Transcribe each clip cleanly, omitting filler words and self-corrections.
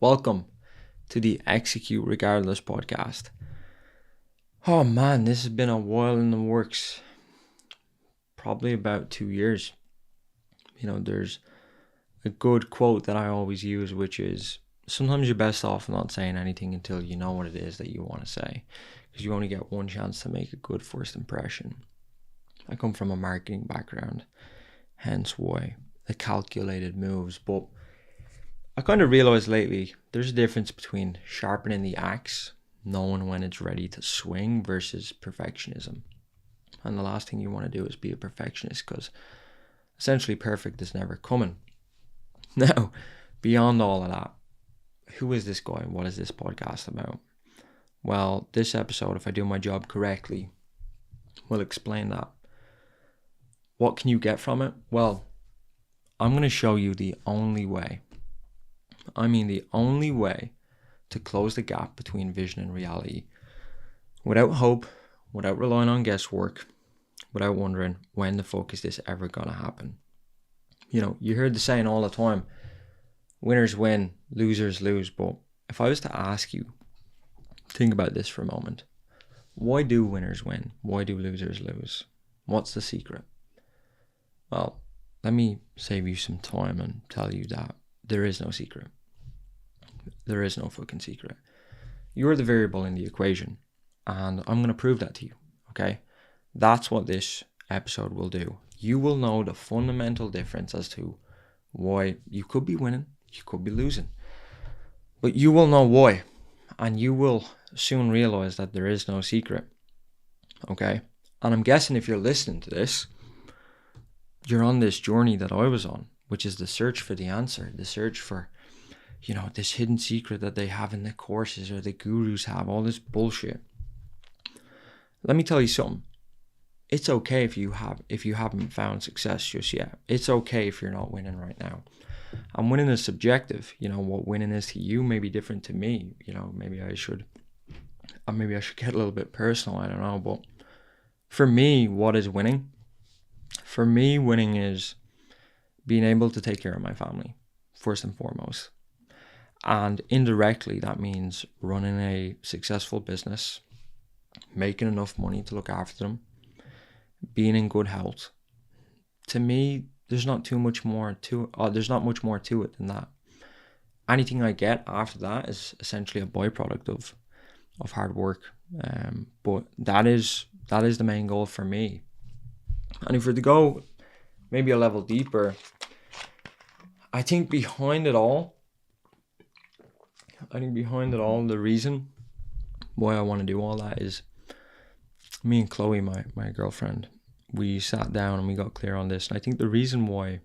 Welcome to the Execute Regardless podcast. Oh man, this has been a while in the works. Probably about 2 years. There's a good quote that I always use, which is sometimes you're best off not saying anything until you know what it is that you want to say, because you only get one chance to make a good first impression. I come from a marketing background, hence why the calculated moves, but I kind of realized lately there's a difference between sharpening the axe, knowing when it's ready to swing, versus perfectionism. And the last thing you want to do is be a perfectionist, because essentially perfect is never coming. Now, beyond all of that, who is this guy? What is this podcast about? Well, this episode, if I do my job correctly, will explain that. What can you get from it? Well, I'm going to show you the only way to close the gap between vision and reality, without hope, without relying on guesswork, without wondering when the fuck is this ever gonna happen. You hear the saying all the time, winners win, losers lose. But if I was to ask you, think about this for a moment. Why do winners win? Why do losers lose? What's the secret? Well, let me save you some time and tell you that there is no secret. There is no fucking secret. You're the variable in the equation, and I'm going to prove that to you, okay? That's what this episode will do. You will know the fundamental difference as to why you could be winning, you could be losing. But you will know why, and you will soon realize that there is no secret, okay? And I'm guessing if you're listening to this, you're on this journey that I was on, which is the search for the answer, the search for this hidden secret that they have in the courses or the gurus have, all this bullshit. Let me tell you something. It's okay if you haven't found success just yet. It's okay if you're not winning right now. And winning is subjective. What winning is to you may be different to me. Maybe I should get a little bit personal. I don't know. But for me, what is winning? For me, winning is being able to take care of my family, first and foremost. And indirectly, that means running a successful business, making enough money to look after them, being in good health. To me, there's not much more to it than that. Anything I get after that is essentially a byproduct of hard work. But that is the main goal for me. And if we're to go maybe a level deeper, I think behind it all, the reason why I want to do all that is me and Chloe, my girlfriend, we sat down and we got clear on this. And I think the reason why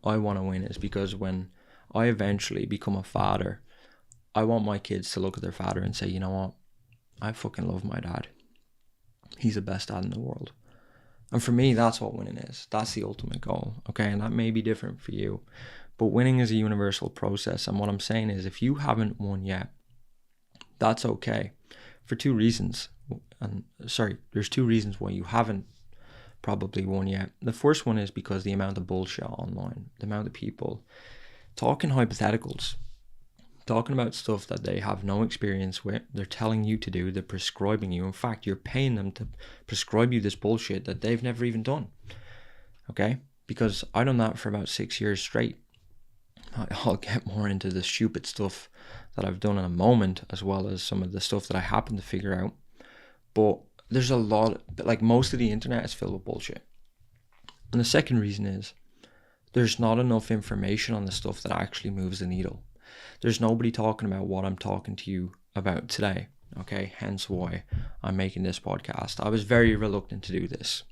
I want to win is because when I eventually become a father, I want my kids to look at their father and say, you know what? I fucking love my dad. He's the best dad in the world. And for me, that's what winning is. That's the ultimate goal, okay? And that may be different for you. But winning is a universal process. And what I'm saying is, if you haven't won yet, that's okay. For two reasons. There's two reasons why you haven't probably won yet. The first one is because the amount of bullshit online, the amount of people talking hypotheticals, talking about stuff that they have no experience with. They're telling you to do, they're prescribing you. In fact, you're paying them to prescribe you this bullshit that they've never even done. Okay? Because I done that for about 6 years straight. I'll get more into the stupid stuff that I've done in a moment, as well as some of the stuff that I happen to figure out. But there's a lot, most of the internet is filled with bullshit. And the second reason is there's not enough information on the stuff that actually moves the needle. There's nobody talking about what I'm talking to you about today. Okay, hence why I'm making this podcast. I was very reluctant to do this.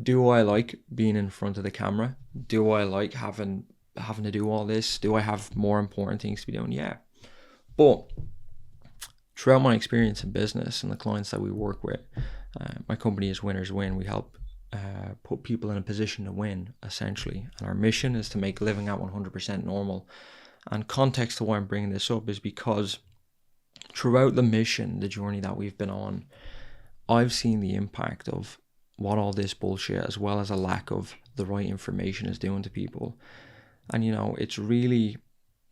Do I like being in front of the camera? Do I like having to do all this? Do I have more important things to be doing? Yeah. But throughout my experience in business and the clients that we work with, my company is Winners Win. We help put people in a position to win, essentially. And our mission is to make living at 100% normal. And context to why I'm bringing this up is because throughout the mission, the journey that we've been on, I've seen the impact of what all this bullshit, as well as a lack of the right information, is doing to people. And it's really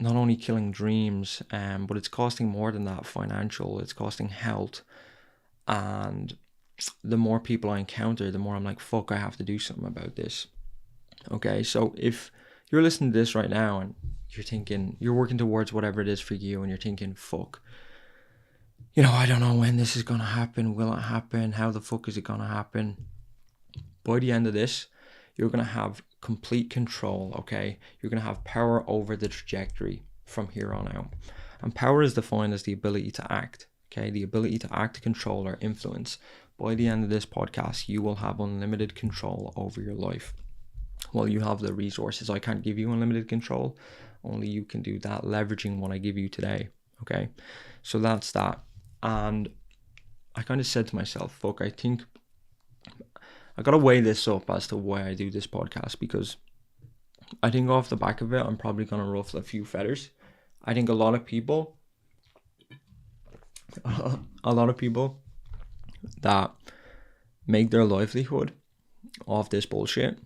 not only killing dreams, but it's costing more than that financial, it's costing health. And the more people I encounter, the more I'm like, fuck, I have to do something about this. Okay, so if you're listening to this right now and you're thinking, you're working towards whatever it is for you, and you're thinking, fuck, I don't know when this is going to happen. Will it happen? How the fuck is it going to happen? By the end of this, you're going to have complete control, okay? You're going to have power over the trajectory from here on out. And power is defined as the ability to act, okay? The ability to act, control, or influence. By the end of this podcast, you will have unlimited control over your life. Well, you have the resources. I can't give you unlimited control. Only you can do that, leveraging what I give you today, okay? So that's that. And I kind of said to myself, fuck, I think I got to weigh this up as to why I do this podcast, because I think off the back of it, I'm probably going to ruffle a few feathers. I think a lot of people that make their livelihood off this bullshit,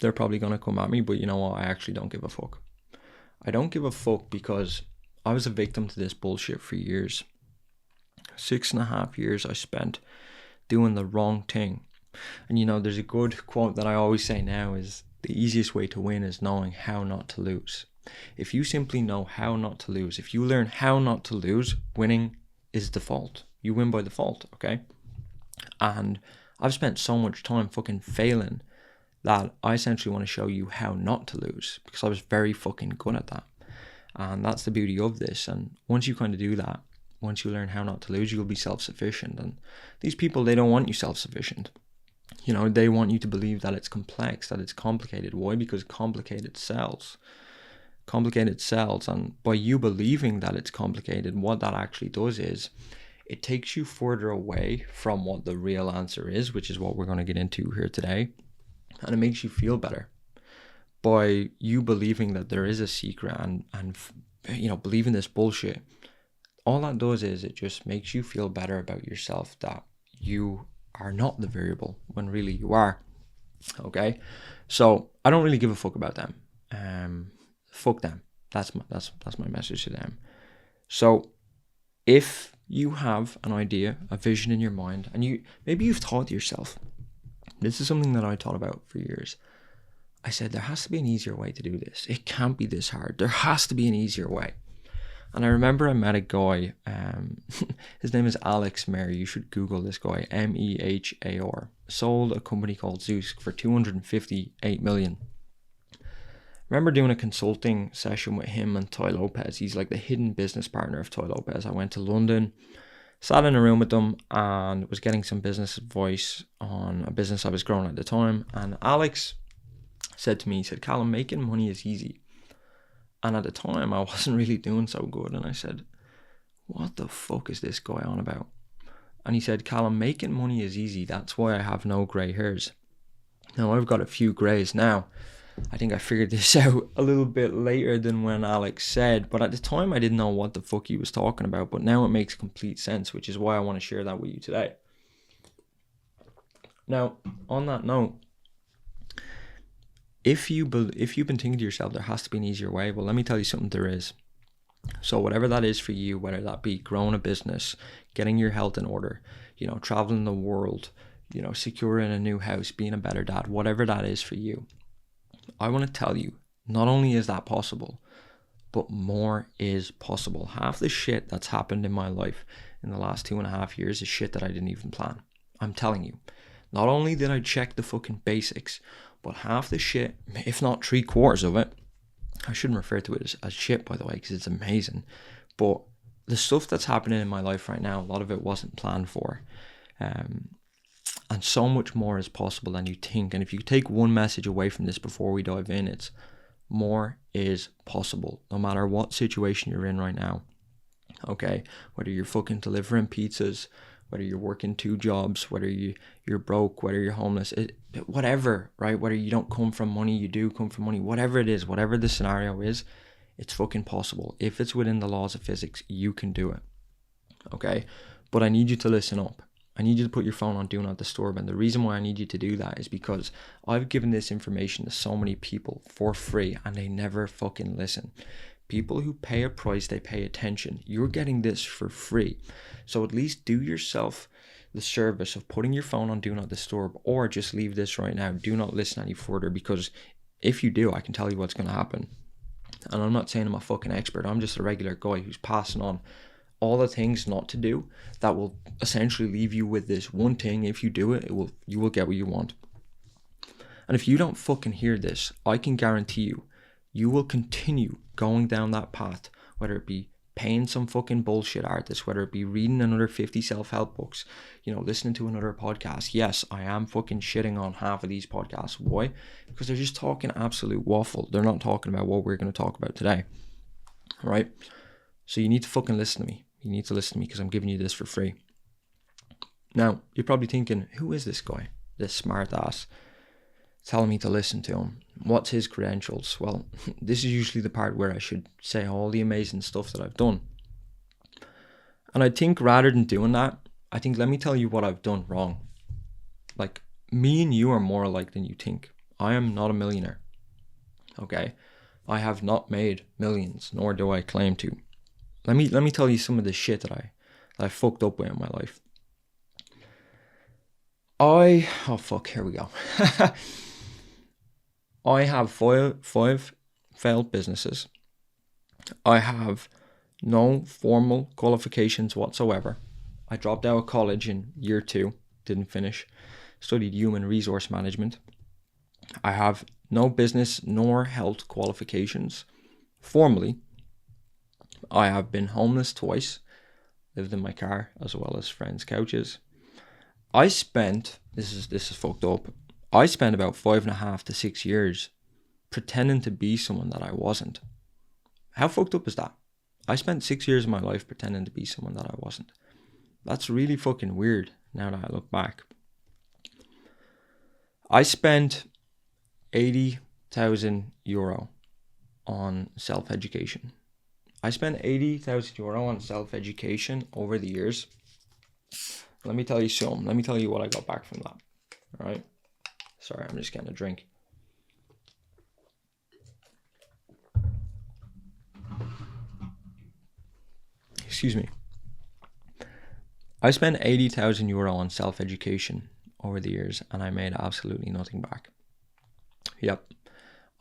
they're probably going to come at me, but you know what? I actually don't give a fuck. I don't give a fuck because I was a victim to this bullshit for years. 6.5 years I spent doing the wrong thing. And there's a good quote that I always say now is, the easiest way to win is knowing how not to lose. If you simply know how not to lose, if you learn how not to lose, winning is default. You win by default, okay? And I've spent so much time fucking failing that I essentially want to show you how not to lose, because I was very fucking good at that. And that's the beauty of this. And once you kind of do that, once you learn how not to lose, you'll be self-sufficient. And these people, they don't want you self-sufficient. They want you to believe that it's complex, that it's complicated. Why? Because complicated sells. Complicated sells. And by you believing that it's complicated, what that actually does is it takes you further away from what the real answer is, which is what we're going to get into here today. And it makes you feel better. By you believing that there is a secret and believing this bullshit, all that does is it just makes you feel better about yourself, that you are not the variable when really you are. Okay, so I don't really give a fuck about them. Fuck them. That's my message to them. So if you have an idea, a vision in your mind, and you've thought to yourself, this is something that I thought about for years. I said, there has to be an easier way to do this. It can't be this hard. There has to be an easier way. And I remember I met a guy, his name is Alex Mayer. You should Google this guy, Mehar. Sold a company called Zeus for $258 million. Remember doing a consulting session with him and Ty Lopez. He's like the hidden business partner of Ty Lopez. I went to London, sat in a room with them, and was getting some business advice on a business I was growing at the time. And Alex said to me, he said, Callum, making money is easy. And at the time, I wasn't really doing so good. And I said, what the fuck is this guy on about? And he said, Callum, making money is easy. That's why I have no grey hairs. Now, I've got a few greys now. I think I figured this out a little bit later than when Alex said. But at the time, I didn't know what the fuck he was talking about. But now it makes complete sense, which is why I want to share that with you today. Now, on that note, if you've been thinking to yourself, there has to be an easier way, well, let me tell you something, there is. So whatever that is for you, whether that be growing a business, getting your health in order, traveling the world, securing a new house, being a better dad, whatever that is for you, I want to tell you, not only is that possible, but more is possible. Half the shit that's happened in my life in the last 2.5 years is shit that I didn't even plan. I'm telling you. Not only did I check the fucking basics, but half the shit, if not 3/4 of it, I shouldn't refer to it as shit, by the way, because it's amazing. But the stuff that's happening in my life right now, a lot of it wasn't planned for. And so much more is possible than you think. And if you take one message away from this before we dive in, it's more is possible, no matter what situation you're in right now. Okay, whether you're fucking delivering pizzas, whether you're working 2 jobs, whether you're broke, whether you're homeless, whatever, right? Whether you don't come from money, you do come from money, whatever it is, whatever the scenario is, it's fucking possible. If it's within the laws of physics, you can do it. Okay, but I need you to listen up. I need you to put your phone on Do Not Disturb. And the reason why I need you to do that is because I've given this information to so many people for free and they never fucking listen. People who pay a price, they pay attention. You're getting this for free. So at least do yourself the service of putting your phone on Do Not Disturb, or just leave this right now. Do not listen any further, because if you do, I can tell you what's going to happen. And I'm not saying I'm a fucking expert. I'm just a regular guy who's passing on all the things not to do that will essentially leave you with this one thing. If you do it, you will get what you want. And if you don't fucking hear this, I can guarantee you will continue going down that path, whether it be paying some fucking bullshit artist, whether it be reading another 50 self-help books, listening to another podcast. Yes, I am fucking shitting on half of these podcasts. Why? Because they're just talking absolute waffle. They're not talking about what we're going to talk about today. All right? So you need to fucking listen to me. You need to listen to me, because I'm giving you this for free. Now, you're probably thinking, who is this guy? This smart ass telling me to listen to him. What's his credentials? Well, this is usually the part where I should say all the amazing stuff that I've done. And I think rather than doing that, let me tell you what I've done wrong. Like, me and you are more alike than you think. I am not a millionaire. Okay? I have not made millions, nor do I claim to. Let me tell you some of the shit that I fucked up with in my life. Here we go. I have five failed businesses. I have no formal qualifications whatsoever. I dropped out of college in year 2, didn't finish. Studied human resource management. I have no business nor health qualifications formally. I have been homeless twice, lived in my car as well as friends' couches. This is fucked up. I spent about 5.5 to 6 years pretending to be someone that I wasn't. How fucked up is that? I spent 6 years of my life pretending to be someone that I wasn't. That's really fucking weird now that I look back. I spent €80,000 on self-education. I spent €80,000 on self-education over the years. Let me tell you something. Let me tell you what I got back from that. All right. Sorry, I'm just getting a drink. Excuse me. I spent €80,000 on self-education over the years, and I made absolutely nothing back. Yep.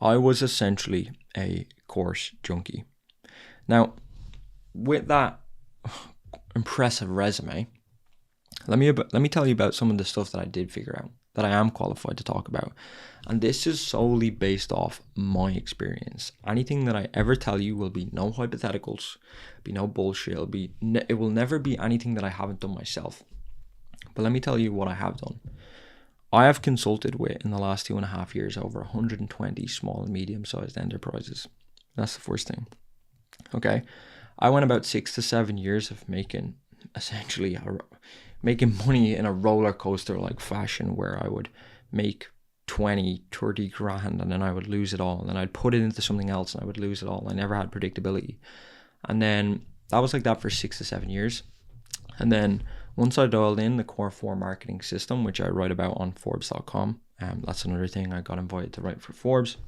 I was essentially a course junkie. Now, with that impressive resume, let me tell you about some of the stuff that I did figure out, that I am qualified to talk about. And this is solely based off my experience. Anything that I ever tell you will be no hypotheticals, be no bullshit. It will never be anything that I haven't done myself. But let me tell you what I have done. I have consulted with, in the last 2.5 years, over 120 small and medium-sized enterprises. That's the first thing. Okay. I went about 6 to 7 years of making money in a roller coaster like fashion, where I would make 20, 30 grand and then I would lose it all, and then I'd put it into something else and I would lose it all. I never had predictability. And then that was like that for 6 to 7 years. And then once I dialed in the Core 4 marketing system, which I write about on Forbes.com, that's another thing I got invited to write for Forbes,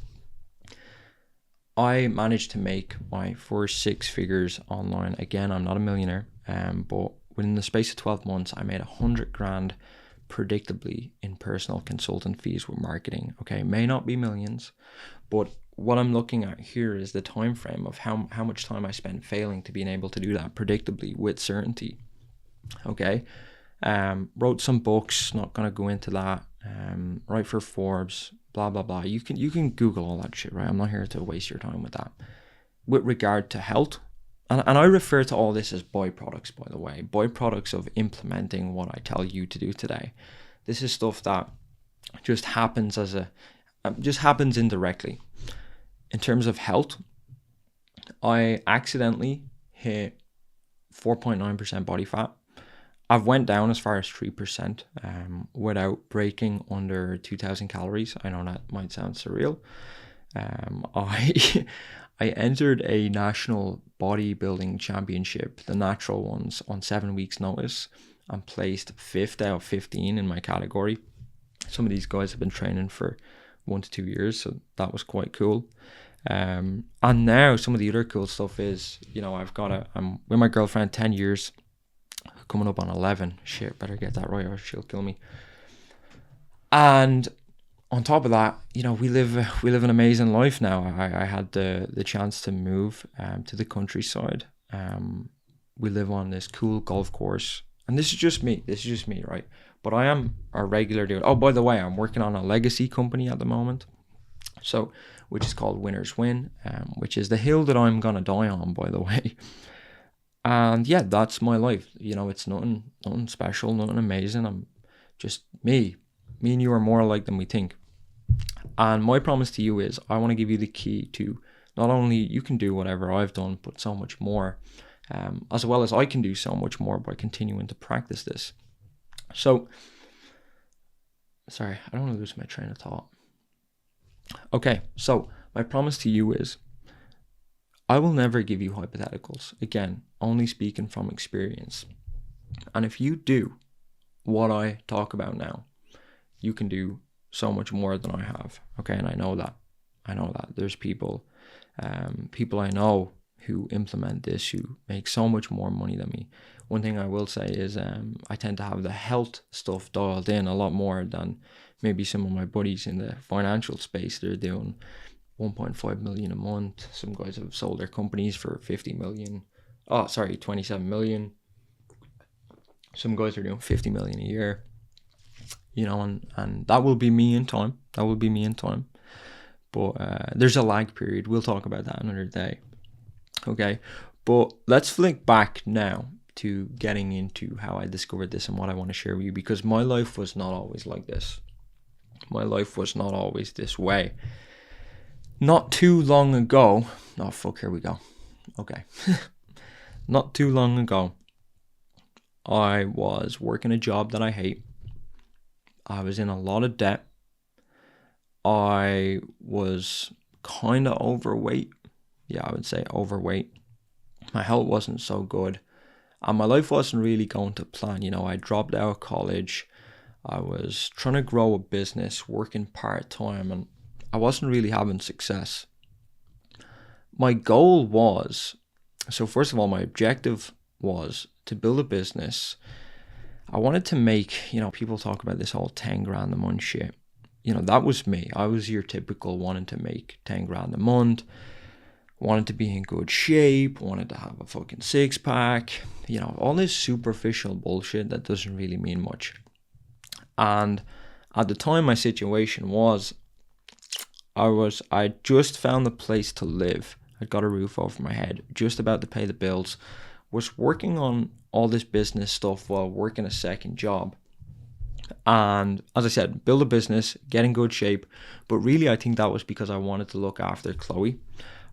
I managed to make my first 6 figures online. Again, I'm not a millionaire, but within the space of 12 months, I made 100 grand predictably in personal consultant fees with marketing. Okay, may not be millions, but what I'm looking at here is the time frame of how much time I spent failing to being able to do that predictably with certainty. Okay, wrote some books, not gonna go into that. Write for Forbes, blah blah blah. You can Google all that shit, right? I'm not here to waste your time with that. With regard to health, and I refer to all this as byproducts, by the way, byproducts of implementing what I tell you to do today. This is stuff that just happens indirectly. In terms of health, I accidentally hit 4.9% body fat. I've went down as far as 3% without breaking under 2,000 calories. I know that might sound surreal. I entered a national bodybuilding championship, the natural ones, on 7 weeks notice, and placed 5th out of 15 in my category. Some of these guys have been training for 1 to 2 years, so that was quite cool. And now some of the other cool stuff is, I'm with my girlfriend 10 years, coming up on 11. Shit, better get that right or she'll kill me. And on top of that, we live an amazing life now. I had the chance to move to the countryside. We live on this cool golf course, and this is just me. Right? But I am a regular dude. Oh, by the way, I'm working on a legacy company at the moment, which is called Winners Win, which is the hill that I'm gonna die on, by the way. And yeah, that's my life. It's nothing special, nothing amazing. I'm just me. Me and you are more alike than we think. And my promise to you is I want to give you the key to not only you can do whatever I've done, but so much more, as well as I can do so much more by continuing to practice this. So, sorry, I don't want to lose my train of thought. Okay, so my promise to you is I will never give you hypotheticals. Again, only speaking from experience. And if you do what I talk about now, you can do so much more than I have. Okay, and I know that. There's people I know who implement this, who make so much more money than me. One thing I will say is I tend to have the health stuff dialed in a lot more than maybe some of my buddies in the financial space. They're doing 1.5 million a month. Some guys have sold their companies for 50 million. 27 million. Some guys are doing 50 million a year. And that will be me in time. But there's a lag period. We'll talk about that another day. Okay. But let's flick back now to getting into how I discovered this and what I want to share with you, because my life was not always like this. My life was not always this way. Not too long ago. Oh, fuck, here we go. Okay. Not too long ago, I was working a job that I hate. I was in a lot of debt. I was kind of overweight. Yeah, I would say overweight. My health wasn't so good. And my life wasn't really going to plan. I dropped out of college. I was trying to grow a business, working part-time, and I wasn't really having success. My goal was, first of all, my objective was to build a business. I wanted to make, people talk about this whole 10 grand a month shit. That was me. I was your typical wanting to make 10 grand a month, wanted to be in good shape, wanted to have a fucking six pack, all this superficial bullshit that doesn't really mean much. And at the time, my situation was, I just found a place to live. I'd got a roof over my head, just about to pay the bills, was working on all this business stuff while working a second job. And as I said, build a business, get in good shape. But really, I think that was because I wanted to look after Chloe.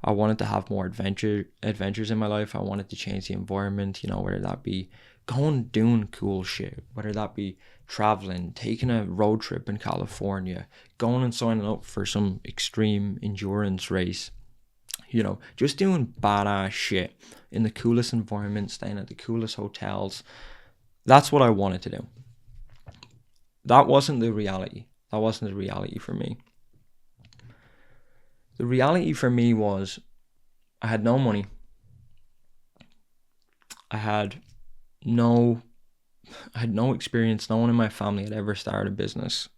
I wanted to have more adventures in my life. I wanted to change the environment, whether that be doing cool shit, whether that be traveling, taking a road trip in California, going and signing up for some extreme endurance race. Just doing badass shit in the coolest environment, staying at the coolest hotels. That's what I wanted to do. That wasn't the reality. That wasn't the reality for me. The reality for me was I had no money. I had no experience. No one in my family had ever started a business.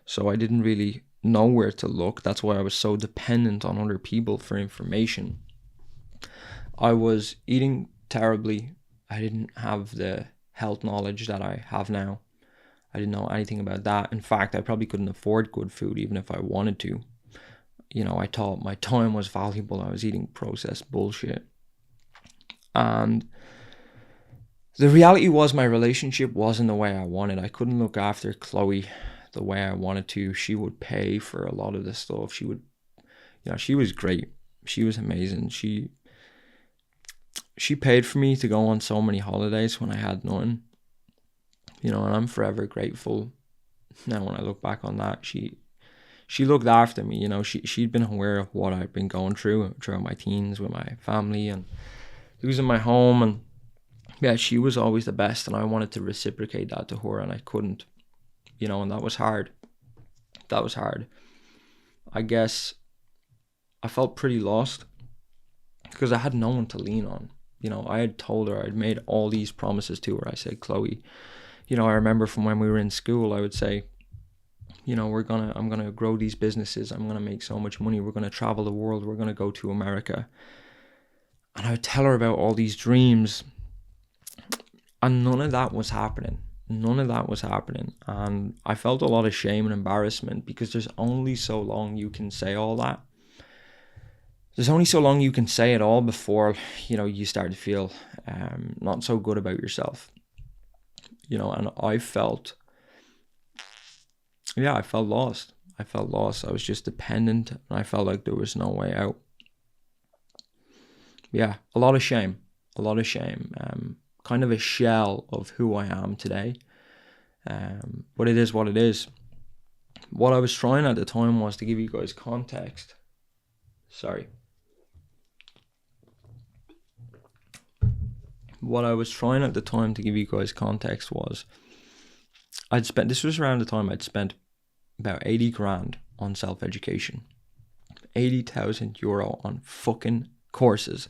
So I didn't really know where to look. That's why I was so dependent on other people for information. I was eating terribly. I didn't have the health knowledge that I have now. I didn't know anything about that. In fact, I probably couldn't afford good food even if I wanted to. I thought my time was valuable. I was eating processed bullshit. And the reality was my relationship wasn't the way I wanted. I couldn't look after Chloe the way I wanted to. She would pay for a lot of this stuff. She was great. She was amazing. She paid for me to go on so many holidays when I had none. And I'm forever grateful. Now when I look back on that, she looked after me. She'd been aware of what I've been going through throughout my teens with my family and losing my home, and yeah, she was always the best, and I wanted to reciprocate that to her, and I couldn't. And that was hard. I guess I felt pretty lost because I had no one to lean on. You know, I had told her, I'd made all these promises to her. I said, Chloe, you know, I remember from when we were in school, I would say, you know, I'm gonna grow these businesses. I'm gonna make so much money. We're gonna travel the world. We're gonna go to America. And I would tell her about all these dreams, and none of that was happening. None of that was happening. And I felt a lot of shame and embarrassment because there's only so long you can say all that. There's only so long you can say it all before, you know, you start to feel not so good about yourself. You know, and I felt lost. I felt lost. I was just dependent, and I felt like there was no way out. Yeah, a lot of shame. Kind of a shell of who I am today. But it is what it is. What I was trying at the time was to give you guys context. Sorry. What I was trying at the time to give you guys context was this was around the time I'd spent about 80 grand on self-education. 80,000 euro on fucking courses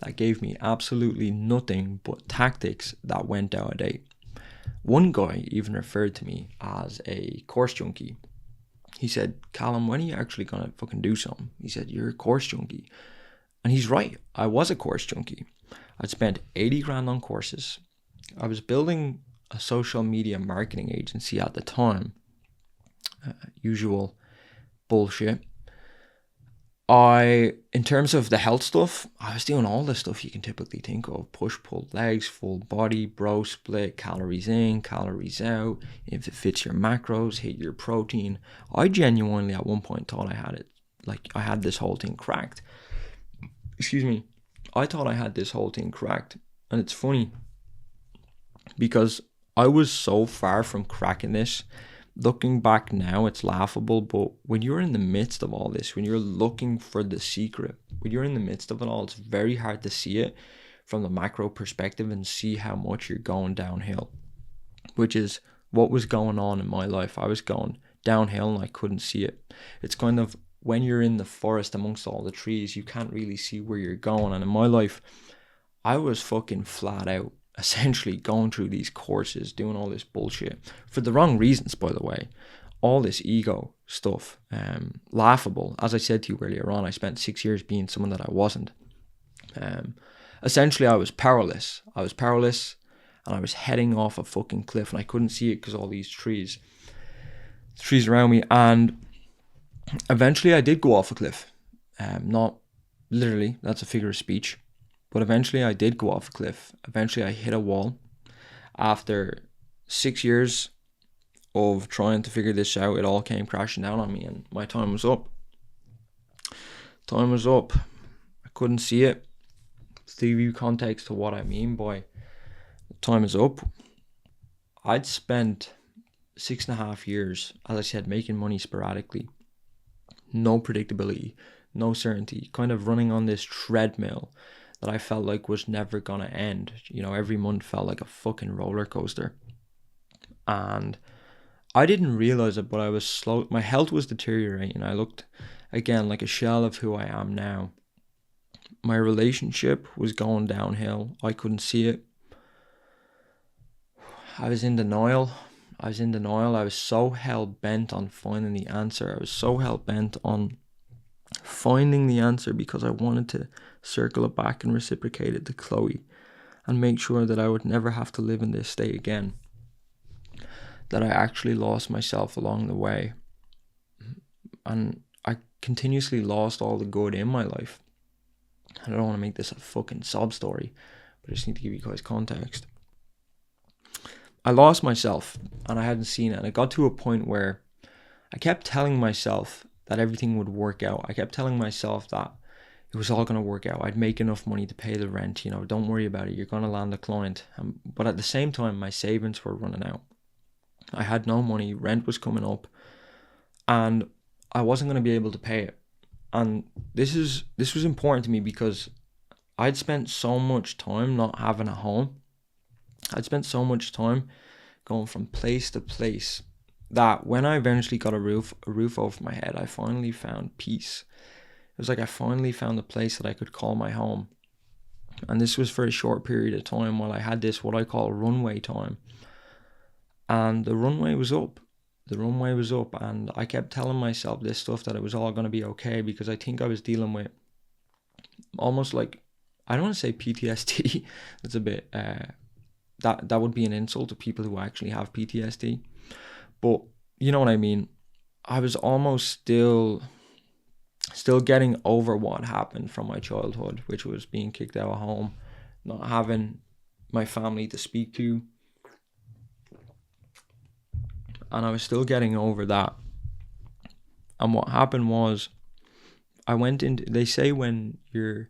that gave me absolutely nothing but tactics that went out of date. One guy even referred to me as a course junkie. He said, Callum, when are you actually gonna fucking do something? He said, you're a course junkie. And he's right, I was a course junkie. I'd spent 80 grand on courses. I was building a social media marketing agency at the time. Usual bullshit. In terms of the health stuff, I was doing all the stuff you can typically think of. Push, pull, legs, full body, bro split, calories in, calories out. If it fits your macros, hit your protein. I genuinely at one point thought I had it. Like I had this whole thing cracked. Excuse me. I thought I had this whole thing cracked. And it's funny because I was so far from cracking this. Looking back now, it's laughable, but when you're in the midst of all this, when you're looking for the secret, when you're in the midst of it all, it's very hard to see it from the macro perspective and see how much you're going downhill, which is what was going on in my life. I was going downhill and I couldn't see it. It's kind of when you're in the forest amongst all the trees, you can't really see where you're going. And in my life, I was fucking flat out. Essentially going through these courses, doing all this bullshit for the wrong reasons, by the way. All this ego stuff, laughable. As I said to you earlier on, I spent 6 years being someone that I wasn't. Essentially, I was powerless. And I was heading off a fucking cliff, and I couldn't see it because all these trees around me. And eventually, I did go off a cliff. Not literally. That's a figure of speech. But eventually I did go off a cliff. Eventually I hit a wall. After 6 years of trying to figure this out, it all came crashing down on me and my time was up. I couldn't see it. To give you context to what I mean by time is up, I'd spent 6.5 years, as I said, making money sporadically. No predictability, no certainty, kind of running on this treadmill that I felt like was never gonna end. You know, every month felt like a fucking roller coaster. And I didn't realize it, but I was slow. My health was deteriorating. I looked, again, like a shell of who I am now. My relationship was going downhill. I couldn't see it. I was in denial. I was so hell-bent on finding the answer. I was so hell-bent on finding the answer because I wanted to circle it back and reciprocate it to Chloe and make sure that I would never have to live in this state again, that I actually lost myself along the way, and I continuously lost all the good in my life. I don't want to make this a fucking sob story, but I just need to give you guys context. I lost myself and I hadn't seen it, and it got to a point where I kept telling myself that everything would work out. I kept telling myself that it was all going to work out. I'd make enough money to pay the rent. You know, don't worry about it. You're going to land a client. But at the same time, my savings were running out. I had no money. Rent was coming up. And I wasn't going to be able to pay it. And this was important to me because I'd spent so much time not having a home. I'd spent so much time going from place to place that when I eventually got a roof over my head, I finally found peace. It was like I finally found a place that I could call my home. And this was for a short period of time while I had this, what I call runway time. And the runway was up. The runway was up. And I kept telling myself this stuff, that it was all going to be okay, because I think I was dealing with almost like, I don't want to say PTSD. That's a bit, that would be an insult to people who actually have PTSD. But you know what I mean? I was almost still getting over what happened from my childhood, which was being kicked out of home, not having my family to speak to. And I was still getting over that. And what happened was, I went into, they say when you're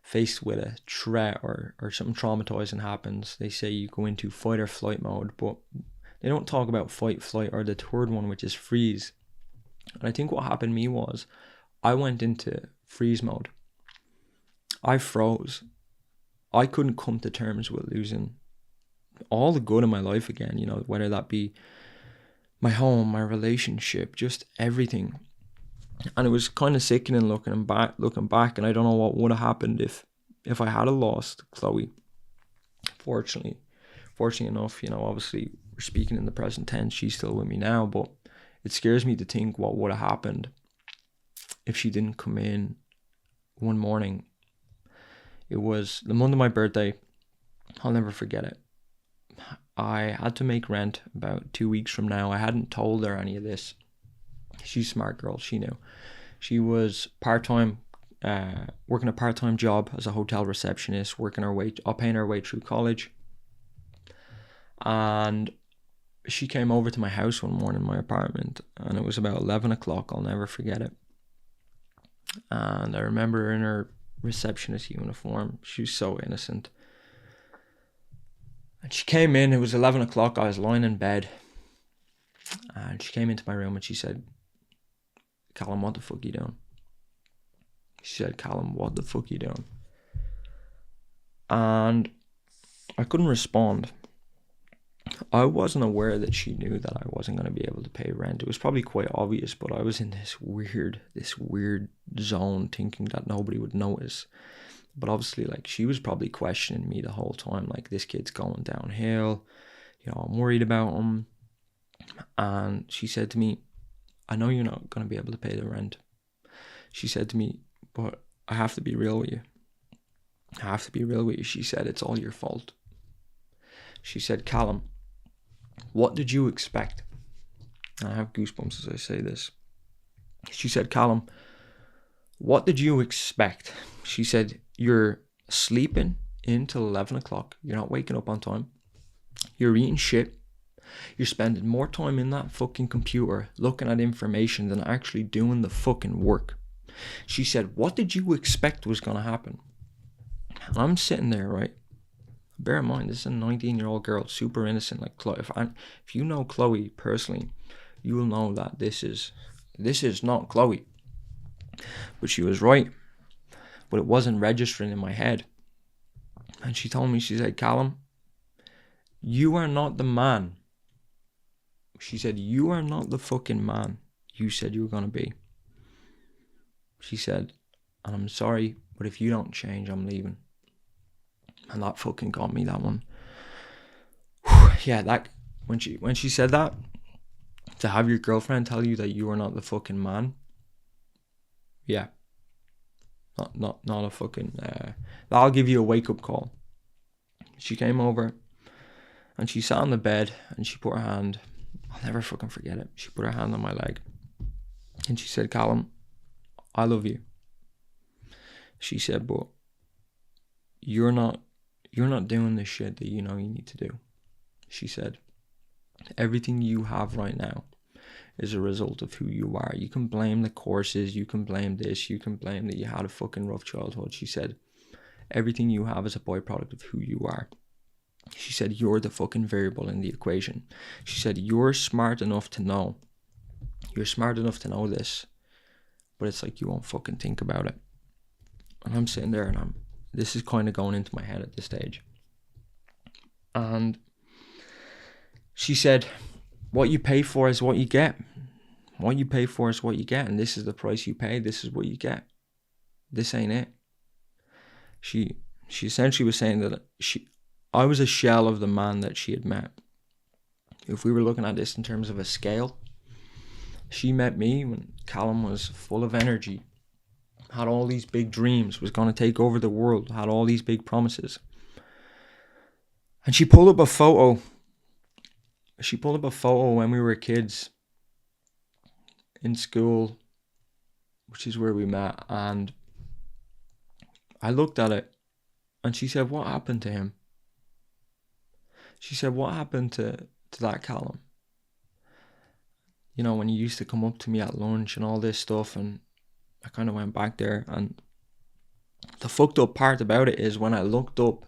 faced with a threat or something traumatizing happens, they say you go into fight or flight mode, but they don't talk about fight, flight, or the third one, which is freeze. And I think what happened to me was, I went into freeze mode. I froze. I couldn't come to terms with losing all the good in my life again, you know, whether that be my home, my relationship, just everything. And it was kind of sickening looking back, and I don't know what would have happened if I had lost Chloe. Fortunately enough, you know, obviously we're speaking in the present tense, she's still with me now, but it scares me to think what would have happened if she didn't come in one morning. It was the month of my birthday. I'll never forget it. I had to make rent about 2 weeks from now. I hadn't told her any of this. She's a smart girl. She knew. She was part-time, working a part-time job as a hotel receptionist, paying her way through college. And she came over to my house one morning, my apartment, and it was about 11 o'clock. I'll never forget it. And I remember her in her receptionist uniform. She was so innocent. And she came in, it was 11 o'clock, I was lying in bed. And she came into my room and she said, "Callum, what the fuck are you doing?" She said, "Callum, what the fuck are you doing?" And I couldn't respond. I wasn't aware that she knew that I wasn't going to be able to pay rent. It was probably quite obvious, but I was in this weird zone thinking that nobody would notice. But obviously, like, she was probably questioning me the whole time, like, this kid's going downhill, you know, I'm worried about him. And she said to me, "I know you're not going to be able to pay the rent." She said to me, "But I have to be real with you. I have to be real with you." She said, "It's all your fault." She said, "Callum, what did you expect?" And I have goosebumps as I say this. She said, "Callum, what did you expect?" She said, "You're sleeping in till 11 o'clock. You're not waking up on time. You're eating shit. You're spending more time in that fucking computer looking at information than actually doing the fucking work." She said, "What did you expect was going to happen?" And I'm sitting there, right? Bear in mind, this is a 19-year-old girl, super innocent. Like, Chloe, if you know Chloe personally, you will know that this is not Chloe. But she was right. But it wasn't registering in my head. And she told me, she said, "Callum, you are not the man." She said, "You are not the fucking man you said you were going to be." She said, "And I'm sorry, but if you don't change, I'm leaving." And that fucking got me, that one. Yeah, that when she said that, to have your girlfriend tell you that you are not the fucking man, yeah, not a fucking, that'll give you a wake-up call. She came over and she sat on the bed and she put her hand, I'll never fucking forget it, she put her hand on my leg and she said, "Callum, I love you." She said, "But you're not doing the shit that you know you need to do." She said, "Everything you have right now is a result of who you are. You can blame the courses, you can blame this, you can blame that you had a fucking rough childhood." She said, "Everything you have is a byproduct of who you are." She said, "You're the fucking variable in the equation." She said, "You're smart enough to know. You're smart enough to know this, but it's like you won't fucking think about it." And I'm sitting there and this is kind of going into my head at this stage. And she said, "What you pay for is what you get. What you pay for is what you get. And this is the price you pay. This is what you get." this ain't it. She essentially was saying that I was a shell of the man that she had met. If we were looking at this in terms of a scale, she met me when Callum was full of energy, had all these big dreams, was going to take over the world, had all these big promises. And she pulled up a photo. She pulled up a photo when we were kids in school, which is where we met. And I looked at it and she said, what happened to him? She said, what happened to that Callum? You know, when you used to come up to me at lunch and all this stuff, and I kind of went back there, and the fucked up part about it is when I looked up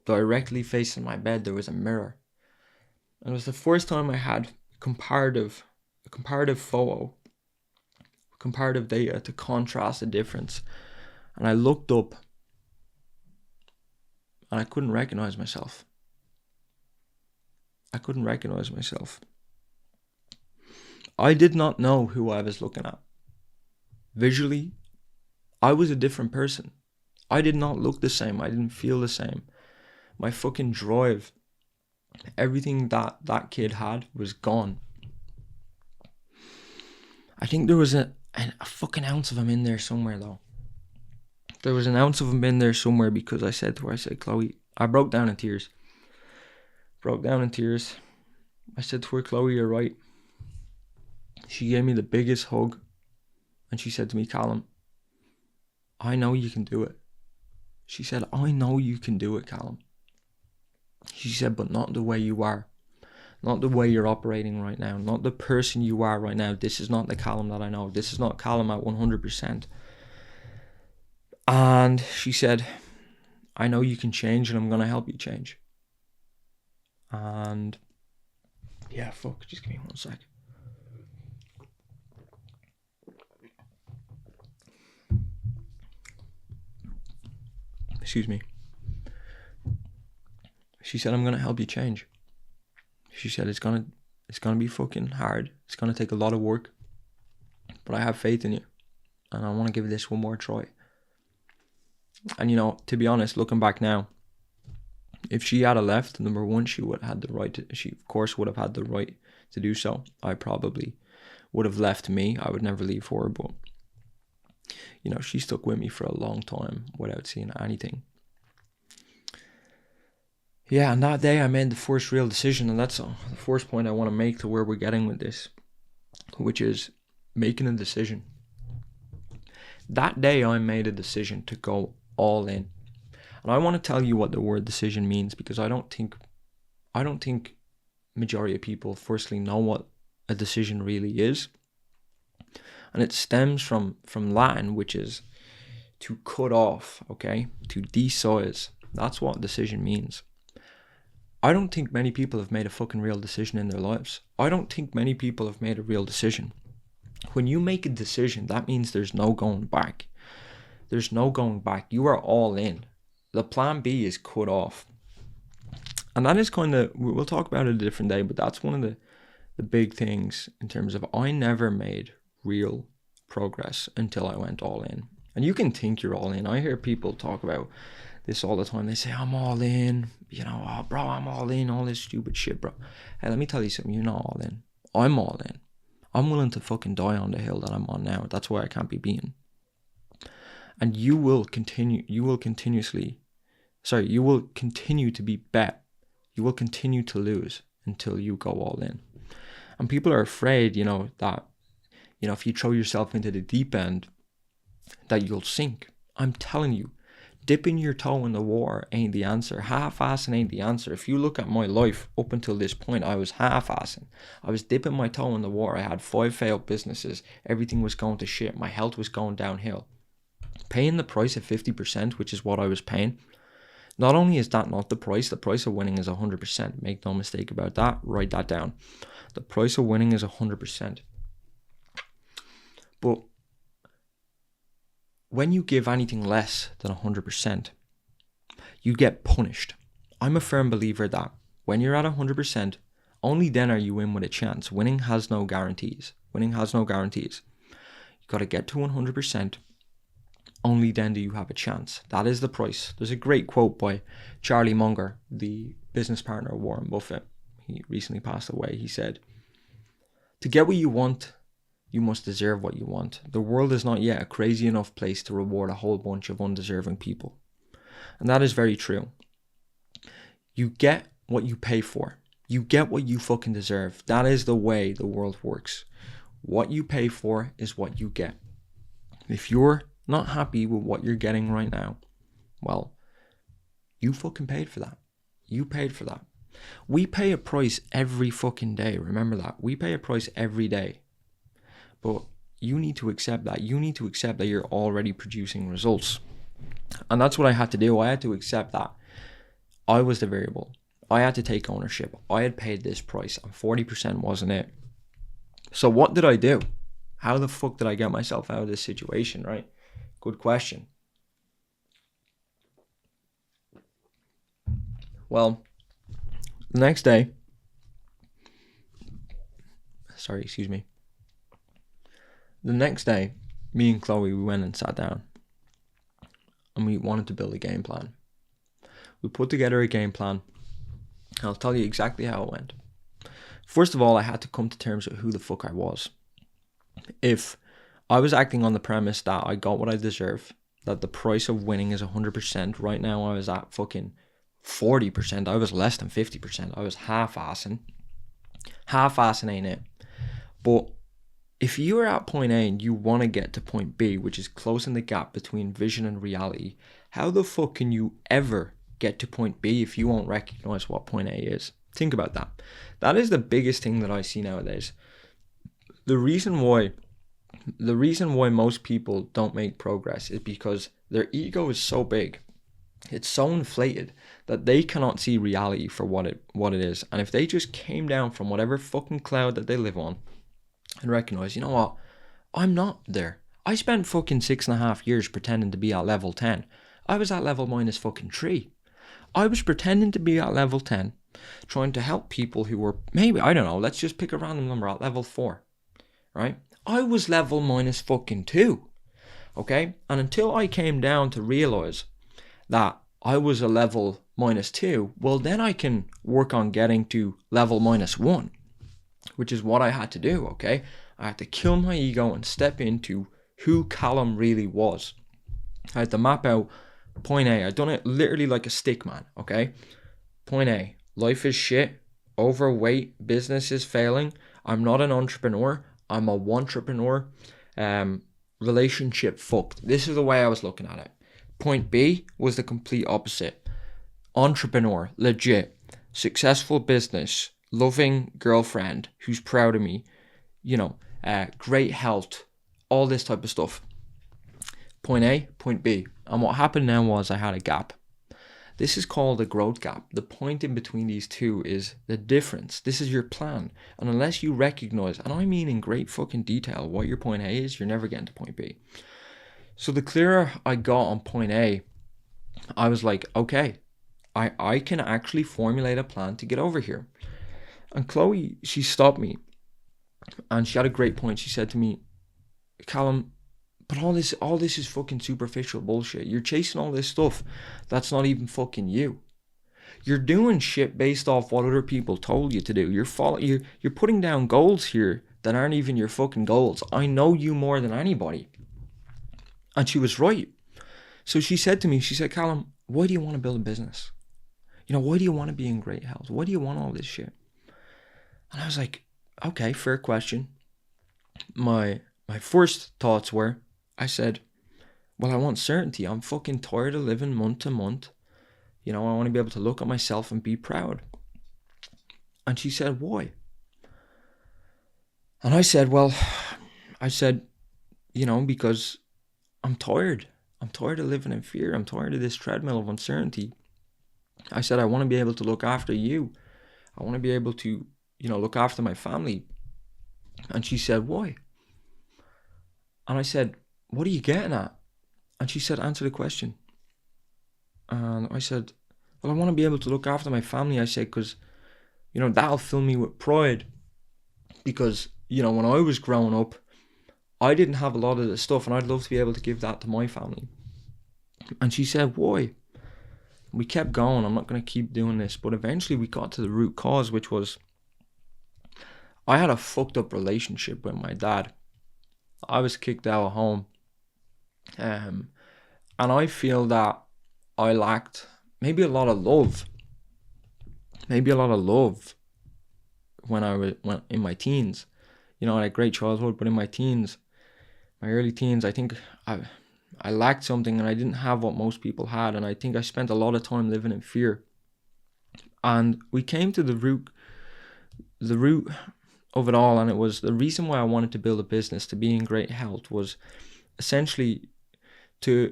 directly facing my bed, there was a mirror. And it was the first time I had comparative photo, comparative data to contrast the difference. And I looked up and I couldn't recognize myself. I did not know who I was looking at. Visually, I was a different person. I did not look the same. I didn't feel the same. My fucking drive, everything that kid had was gone. I think there was a fucking ounce of him in there somewhere, though. There was an ounce of him in there somewhere, because I said to her, Chloe, I broke down in tears. I said to her, Chloe, you're right. She gave me the biggest hug, and she said to me, Callum, I know you can do it. She said, I know you can do it, Callum. She said, but not the way you are. Not the way you're operating right now. Not the person you are right now. This is not the Callum that I know. This is not Callum at 100%. And she said, I know you can change, and I'm going to help you change. And yeah, just give me 1 sec. Excuse me. She said, I'm going to help you change. She said, it's going to be fucking hard. It's going to take a lot of work. But I have faith in you. And I want to give this one more try. And, you know, to be honest, looking back now, if she had left, number one, she would have had the right to, she of course would have had the right to do so. I probably would have left me. I would never leave her, but, you know, she stuck with me for a long time without seeing anything. Yeah, and that day I made the first real decision, and that's the first point I want to make to where we're getting with this, which is making a decision. That day I made a decision to go all in. And I want to tell you what the word decision means, because I don't think majority of people firstly know what a decision really is. And it stems from Latin, which is to cut off, okay? To desize. That's what decision means. I don't think many people have made a fucking real decision in their lives. I don't think many people have made a real decision. When you make a decision, that means there's no going back. There's no going back. You are all in. The plan B is cut off. And that is kind of, we'll talk about it a different day, but that's one of the big things in terms of I never made real progress until I went all in. And you can think you're all in. I hear people talk about this all the time. They say, I'm all in. You know, oh, bro, I'm all in. All this stupid shit, bro. Hey, let me tell you something. You're not all in. I'm all in. I'm willing to fucking die on the hill that I'm on now. That's why I can't be beaten. And you will continue to be bet. You will continue to lose until you go all in. And people are afraid, you know, that, you know, if you throw yourself into the deep end, that you'll sink. I'm telling you, dipping your toe in the water ain't the answer. Half-assing ain't the answer. If you look at my life up until this point, I was half-assing. I was dipping my toe in the water. I had 5 failed businesses. Everything was going to shit. My health was going downhill. Paying the price of 50%, which is what I was paying. Not only is that not the price of winning is 100%. Make no mistake about that. Write that down. The price of winning is 100%. But when you give anything less than 100%, you get punished. I'm a firm believer that when you're at 100%, only then are you in with a chance. Winning has no guarantees. You got to get to 100%. only then do you have a chance. That is the price. There's a great quote by Charlie Munger, the business partner of Warren Buffett. He recently passed away. He said, "To get what you want, you must deserve what you want. The world is not yet a crazy enough place to reward a whole bunch of undeserving people." And that is very true. You get what you pay for. You get what you fucking deserve. That is the way the world works. What you pay for is what you get. If you're not happy with what you're getting right now, well, you fucking paid for that. You paid for that. We pay a price every fucking day. Remember that. We pay a price every day. But you need to accept that. You need to accept that you're already producing results. And that's what I had to do. I had to accept that I was the variable. I had to take ownership. I had paid this price and 40% wasn't it. So what did I do? How the fuck did I get myself out of this situation, right? Good question. Well, the next day, the next day, me and Chloe, we went and sat down and we wanted to build a game plan. We put together a game plan. I'll tell you exactly how it went. First of all, I had to come to terms with who the fuck I was. If I was acting on the premise that I got what I deserve, that the price of winning is 100%, right now I was at fucking 40%. I was less than 50%. I was half-assing. Half-assing ain't it. But if you're at point A and you want to get to point B, which is closing the gap between vision and reality, how the fuck can you ever get to point B if you won't recognize what point A is? Think about that. That is the biggest thing that I see nowadays. The reason why most people don't make progress is because their ego is so big. It's so inflated that they cannot see reality for what it is. And if they just came down from whatever fucking cloud that they live on and recognize, you know what, I'm not there. I spent fucking 6.5 years pretending to be at level 10. I was at level minus fucking 3. I was pretending to be at level 10, trying to help people who were maybe, I don't know, let's just pick a random number, at level 4, right? I was level minus fucking 2, okay? And until I came down to realize that I was a level minus 2, well, then I can work on getting to level minus 1, which is what I had to do, okay? I had to kill my ego and step into who Callum really was. I had to map out point A. I done it literally like a stick man, okay? Point A, life is shit, overweight, business is failing, I'm not an entrepreneur, I'm a wantrepreneur, relationship fucked. This is the way I was looking at it. Point B was the complete opposite. Entrepreneur, legit, successful business, loving girlfriend who's proud of me, great health, all this type of stuff. Point A, point B. And what happened now was I had a gap. This is called a growth gap. The point in between these two is the difference. This is your plan. And unless you recognize, and I mean in great fucking detail, what your point A is, you're never getting to point B. So the clearer I got on point A, I was like, okay, I can actually formulate a plan to get over here. And Chloe, she stopped me and she had a great point. She said to me, Callum, but all this is fucking superficial bullshit. You're chasing all this stuff that's not even fucking you. You're doing shit based off what other people told you to do. You're putting down goals here that aren't even your fucking goals. I know you more than anybody. And she was right. So she said to me, she said, Callum, why do you want to build a business? Why do you want to be in great health? Why do you want all this shit? And I was like, okay, fair question. My first thoughts were, I said, well, I want certainty. I'm fucking tired of living month to month. I want to be able to look at myself and be proud. And she said, why? And I said, because I'm tired. I'm tired of living in fear. I'm tired of this treadmill of uncertainty. I said, I want to be able to look after you. I want to be able to, look after my family. And she said, why? And I said, what are you getting at? And she said, answer the question. And I said, well, I want to be able to look after my family. I said, because, that'll fill me with pride. Because, when I was growing up, I didn't have a lot of the stuff, and I'd love to be able to give that to my family. And she said, why? We kept going. I'm not going to keep doing this. But eventually we got to the root cause, which was I had a fucked up relationship with my dad. I was kicked out of home. And I feel that I lacked maybe a lot of love. When I was in my teens. You know, I had a great childhood, but in my early teens, I think I lacked something, and I didn't have what most people had. And I think I spent a lot of time living in fear. And we came to the root of it all, and it was the reason why I wanted to build a business, to be in great health, was essentially so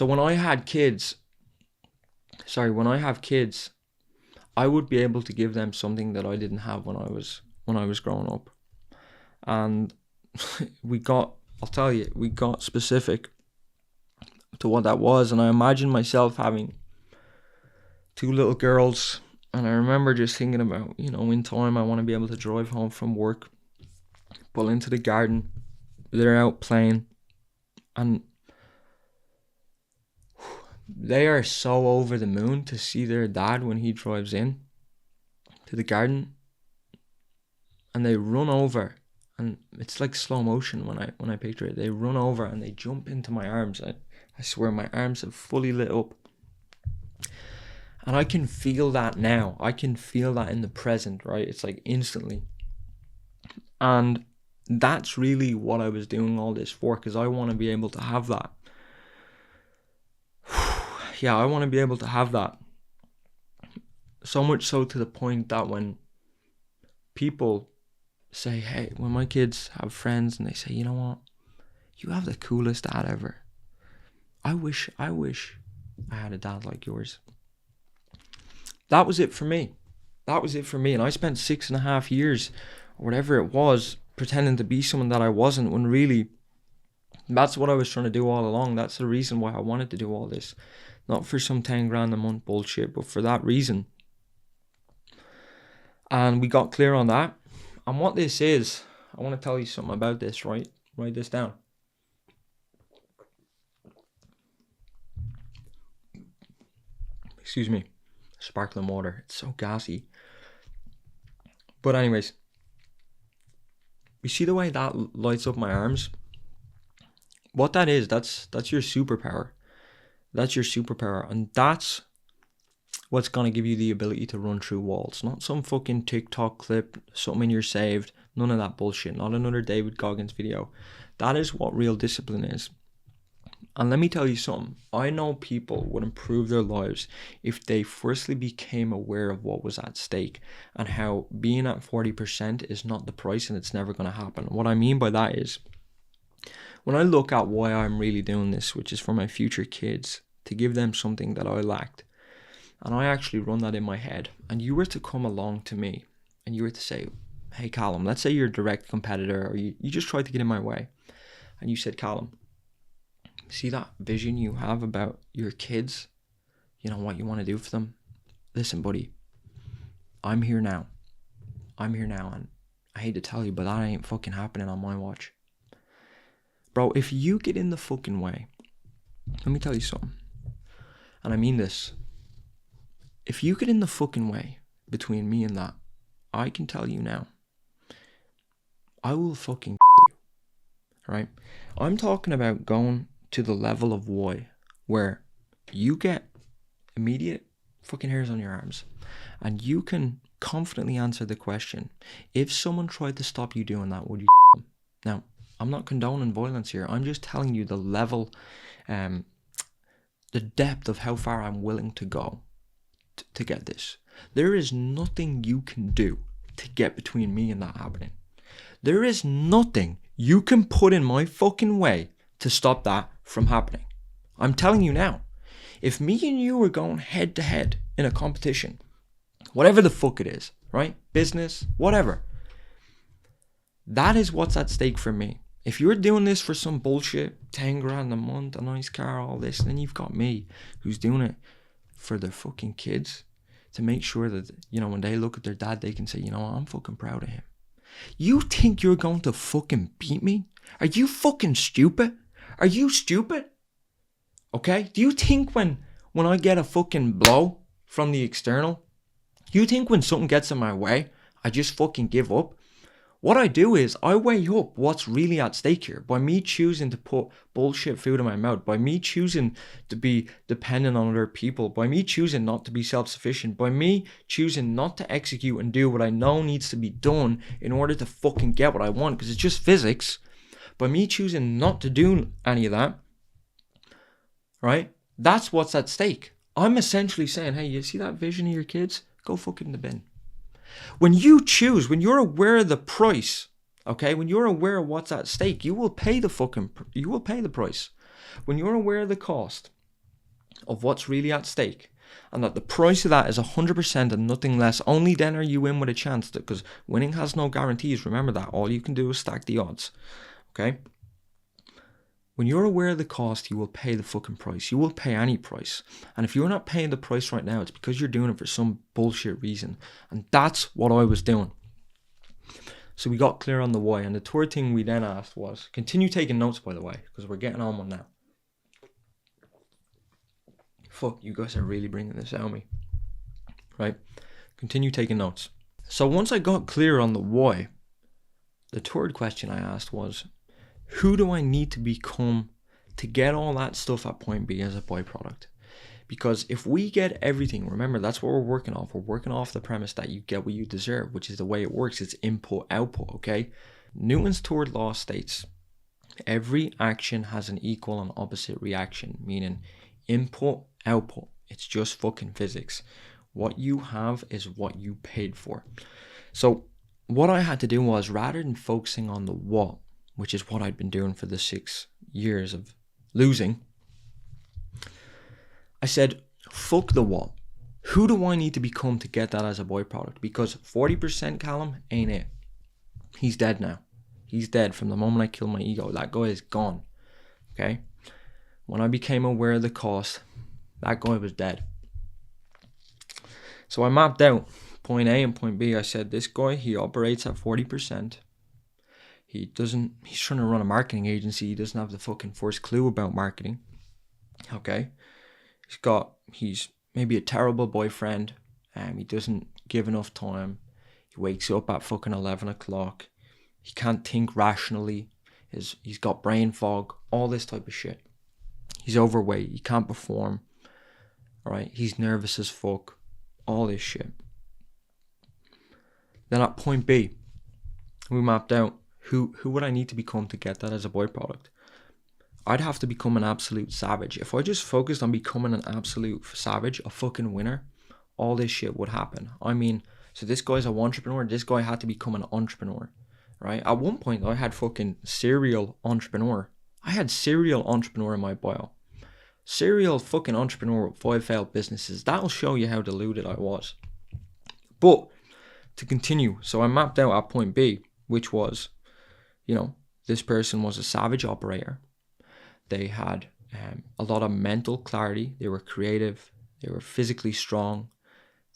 when I have kids, I would be able to give them something that I didn't have when I was growing up. And we got specific to what that was, and I imagined myself having 2 little girls. And I remember just thinking about, you know, in time I want to be able to drive home from work, pull into the garden, they're out playing, and they are so over the moon to see their dad when he drives in to the garden, and they run over, and it's like slow motion when I picture it. They run over and they jump into my arms. I swear my arms have fully lit up. And I can feel that now. I can feel that in the present, right? It's like instantly. And that's really what I was doing all this for, because I want to be able to have that. Yeah, I want to be able to have that. So much so to the point that when people say, hey, when my kids have friends and they say, you know what, you have the coolest dad ever. I wish I had a dad like yours. That was it for me. And I spent 6.5 years, or whatever it was, pretending to be someone that I wasn't, when really that's what I was trying to do all along. That's the reason why I wanted to do all this. Not for some 10 grand a month bullshit, but for that reason. And we got clear on that. And what this is, I want to tell you something about this, right? Write this down. Excuse me. Sparkling water. It's so gassy. But anyways, you see the way that lights up my arms? What that is, that's your superpower. That's your superpower. And that's what's going to give you the ability to run through walls. Not some fucking TikTok clip, something you're saved. None of that bullshit. Not another David Goggins video. That is what real discipline is. And let me tell you something. I know people would improve their lives if they firstly became aware of what was at stake, and how being at 40% is not the price and it's never going to happen. What I mean by that is, when I look at why I'm really doing this, which is for my future kids, to give them something that I lacked, and I actually run that in my head, and you were to come along to me and you were to say, hey Callum, let's say you're a direct competitor, or you just tried to get in my way, and you said, Callum, see that vision you have about your kids, you know what you want to do for them? Listen, buddy, I'm here now, and I hate to tell you, but that ain't fucking happening on my watch. Bro, if you get in the fucking way, let me tell you something, and I mean this, if you get in the fucking way between me and that, I can tell you now, I will fucking you, right? I'm talking about going to the level of why, where you get immediate fucking hairs on your arms, and you can confidently answer the question, if someone tried to stop you doing that, would you them? Now, I'm not condoning violence here. I'm just telling you the level, the depth of how far I'm willing to go to get this. There is nothing you can do to get between me and that happening. There is nothing you can put in my fucking way to stop that from happening. I'm telling you now. If me and you were going head to head in a competition, whatever the fuck it is, right? Business, whatever. That is what's at stake for me. If you're doing this for some bullshit, 10 grand a month, a nice car, all this, then you've got me who's doing it for their fucking kids, to make sure that, you know, when they look at their dad, they can say, you know what, I'm fucking proud of him. You think you're going to fucking beat me? Are you fucking stupid? Are you stupid? Okay? Do you think when I get a fucking blow from the external, you think when something gets in my way, I just fucking give up? What I do is I weigh up what's really at stake here by me choosing to put bullshit food in my mouth, by me choosing to be dependent on other people, by me choosing not to be self-sufficient, by me choosing not to execute and do what I know needs to be done in order to fucking get what I want, because it's just physics. By me choosing not to do any of that, right? That's what's at stake. I'm essentially saying, hey, you see that vision of your kids? Go fucking in the bin. When you choose, when you're aware of the price, okay, when you're aware of what's at stake, you will pay the price. When you're aware of the cost of what's really at stake, and that the price of that is 100% and nothing less, only then are you in with a chance, because winning has no guarantees. Remember that. All you can do is stack the odds, okay? When you're aware of the cost, you will pay the fucking price. You will pay any price. And if you're not paying the price right now, it's because you're doing it for some bullshit reason. And that's what I was doing. So we got clear on the why. And the third thing we then asked was, continue taking notes, by the way, because we're getting on one now. Fuck, you guys are really bringing this out of me. Right? Continue taking notes. So once I got clear on the why, the third question I asked was, who do I need to become to get all that stuff at point B as a byproduct? Because if we get everything, remember, that's what we're working off. We're working off the premise that you get what you deserve, which is the way it works. It's input, output, okay? Newton's third law states, every action has an equal and opposite reaction, meaning input, output. It's just fucking physics. What you have is what you paid for. So what I had to do was, rather than focusing on the what, which is what I'd been doing for the 6 years of losing, I said, fuck the what. Who do I need to become to get that as a byproduct? Because 40% Callum ain't it. He's dead now. He's dead from the moment I killed my ego. That guy is gone. Okay? When I became aware of the cost, that guy was dead. So I mapped out point A and point B. I said, this guy, he operates at 40%. He's trying to run a marketing agency. He doesn't have the fucking first clue about marketing. Okay? He's maybe a terrible boyfriend. He doesn't give enough time. He wakes up at fucking 11 o'clock. He can't think rationally. He's got brain fog. All this type of shit. He's overweight. He can't perform. Alright? He's nervous as fuck. All this shit. Then at point B, we mapped out who would I need to become to get that as a byproduct. I'd have to become an absolute savage. If I just focused on becoming an absolute savage, a fucking winner, all this shit would happen. I mean, so this guy's an entrepreneur. This guy had to become an entrepreneur, right? At one point, I had fucking serial entrepreneur. I had serial entrepreneur in my bio. Serial fucking entrepreneur with 5 failed businesses. That'll show you how deluded I was. But to continue, so I mapped out at point B, which was, this person was a savage operator. They had a lot of mental clarity. They were creative. They were physically strong.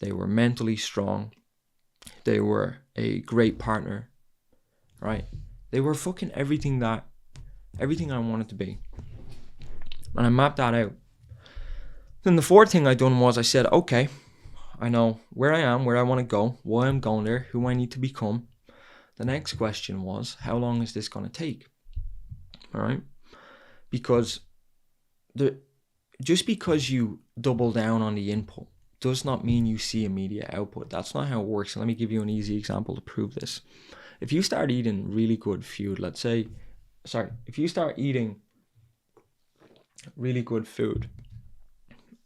They were mentally strong. They were a great partner, right? They were fucking everything I wanted to be. And I mapped that out. Then the fourth thing I done was I said, okay, I know where I am, where I want to go, why I'm going there, who I need to become. The next question was, how long is this going to take? All right? Because just because you double down on the input does not mean you see immediate output. That's not how it works. And let me give you an easy example to prove this. If you start eating really good food, if you start eating really good food,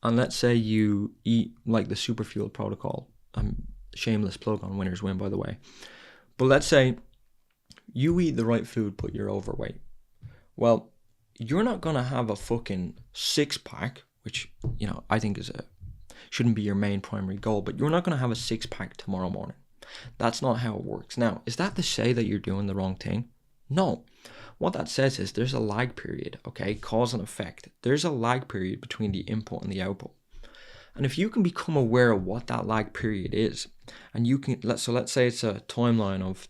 and let's say you eat like the Superfuel protocol, shameless plug on Winners Win, by the way. But let's say you eat the right food, but you're overweight. Well, you're not going to have a fucking 6-pack, which, I think shouldn't be your main primary goal, but you're not going to have a 6-pack tomorrow morning. That's not how it works. Now, is that to say that you're doing the wrong thing? No. What that says is there's a lag period, okay? Cause and effect. There's a lag period between the input and the output. And if you can become aware of what that lag period is, and you can, let's say it's a timeline of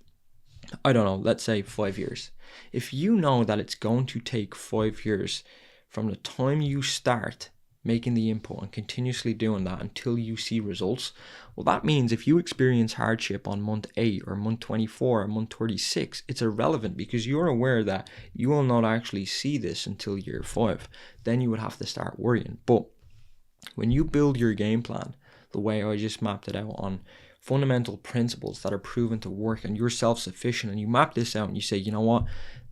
I don't know, let's say 5 years. If you know that it's going to take 5 years from the time you start making the input and continuously doing that until you see results, well, that means if you experience hardship on month 8 or month 24 or month 36, it's irrelevant because you're aware that you will not actually see this until year 5. Then you would have to start worrying. But when you build your game plan the way I just mapped it out on fundamental principles that are proven to work, and you're self-sufficient, and you map this out and you say, you know what,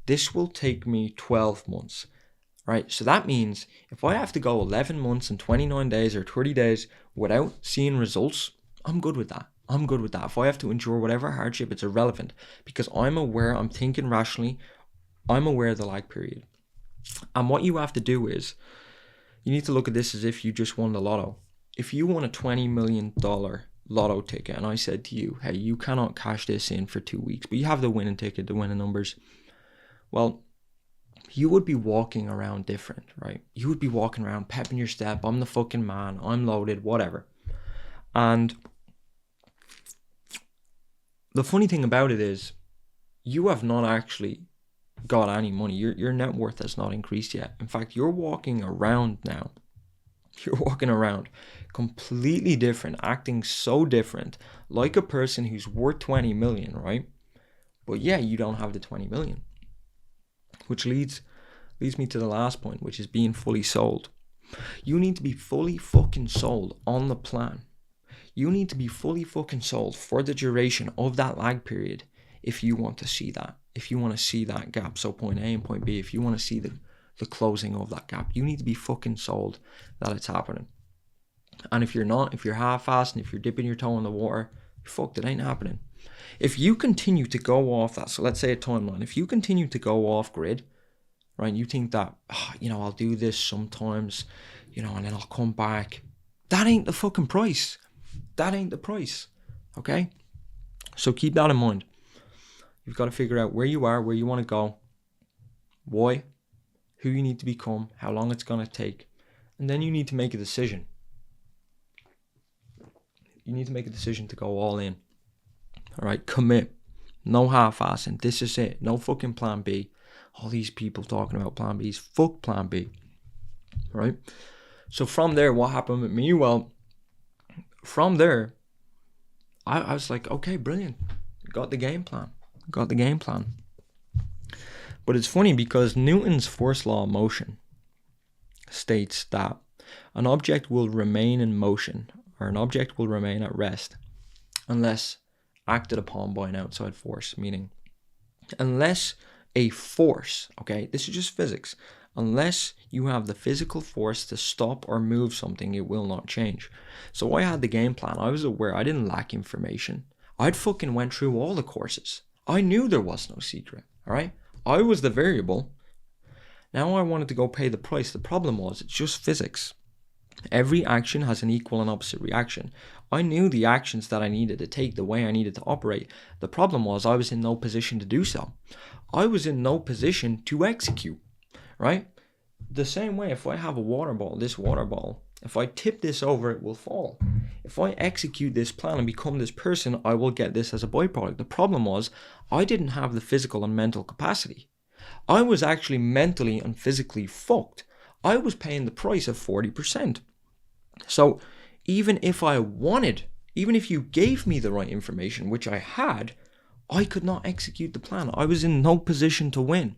this will take me 12 months, right? So that means if I have to go 11 months and 29 days or 30 days without seeing results, I'm good with that. I'm good with that. If I have to endure whatever hardship, it's irrelevant because I'm aware, I'm thinking rationally, I'm aware of the lag period. And what you have to do is, you need to look at this as if you just won the lotto. If you won a $20 million lotto ticket and I said to you, hey, you cannot cash this in for 2 weeks, but you have the winning ticket, the winning numbers, well, you would be walking around different, right? You would be walking around pepping your step. I'm the fucking man. I'm loaded, whatever. And the funny thing about it is you have not actually got any money. Your net worth has not increased yet. In fact, you're walking around now. You're walking around completely different, acting so different, like a person who's worth 20 million, right? But yeah, you don't have the 20 million. Which leads me to the last point, which is being fully sold. You need to be fully fucking sold on the plan. You need to be fully fucking sold for the duration of that lag period if you want to see that. If you want to see that gap, so point A and point B, if you want to see the closing of that gap, you need to be fucking sold that it's happening. And if you're not, if you're half-assed and if you're dipping your toe in the water, fuck, it ain't happening. If you continue to go off that, so let's say a timeline, if you continue to go off grid, right, you think that, I'll do this sometimes, and then I'll come back. That ain't the fucking price. That ain't the price, okay? So keep that in mind. You've got to figure out where you are, where you want to go, why, who you need to become, how long it's going to take, and then you need to make a decision. You need to make a decision to go all in. All right, commit. No half-assing. This is it. No fucking plan B. All these people talking about plan Bs. Fuck plan B. Right? So from there, what happened with me? Well, from there, I was like, okay, brilliant. Got the game plan. But it's funny because Newton's first law of motion states that an object will remain in motion, or an object will remain at rest, unless acted upon by an outside force, meaning unless a force, okay, this is just physics, unless you have the physical force to stop or move something, it will not change. So I had the game plan. I was aware. I didn't lack information. I'd fucking went through all the courses. I knew there was no secret, all right? I was the variable. Now I wanted to go pay the price. The problem was, it's just physics. Every action has an equal and opposite reaction. I knew the actions that I needed to take, the way I needed to operate. The problem was I was in no position to do so. I was in no position to execute, right? The same way, if I have a water ball, this water ball, if I tip this over, it will fall. If I execute this plan and become this person, I will get this as a byproduct. The problem was I didn't have the physical and mental capacity. I was actually mentally and physically fucked. I was paying the price of 40%. So even if I wanted, even if you gave me the right information, which I had, I could not execute the plan. I was in no position to win.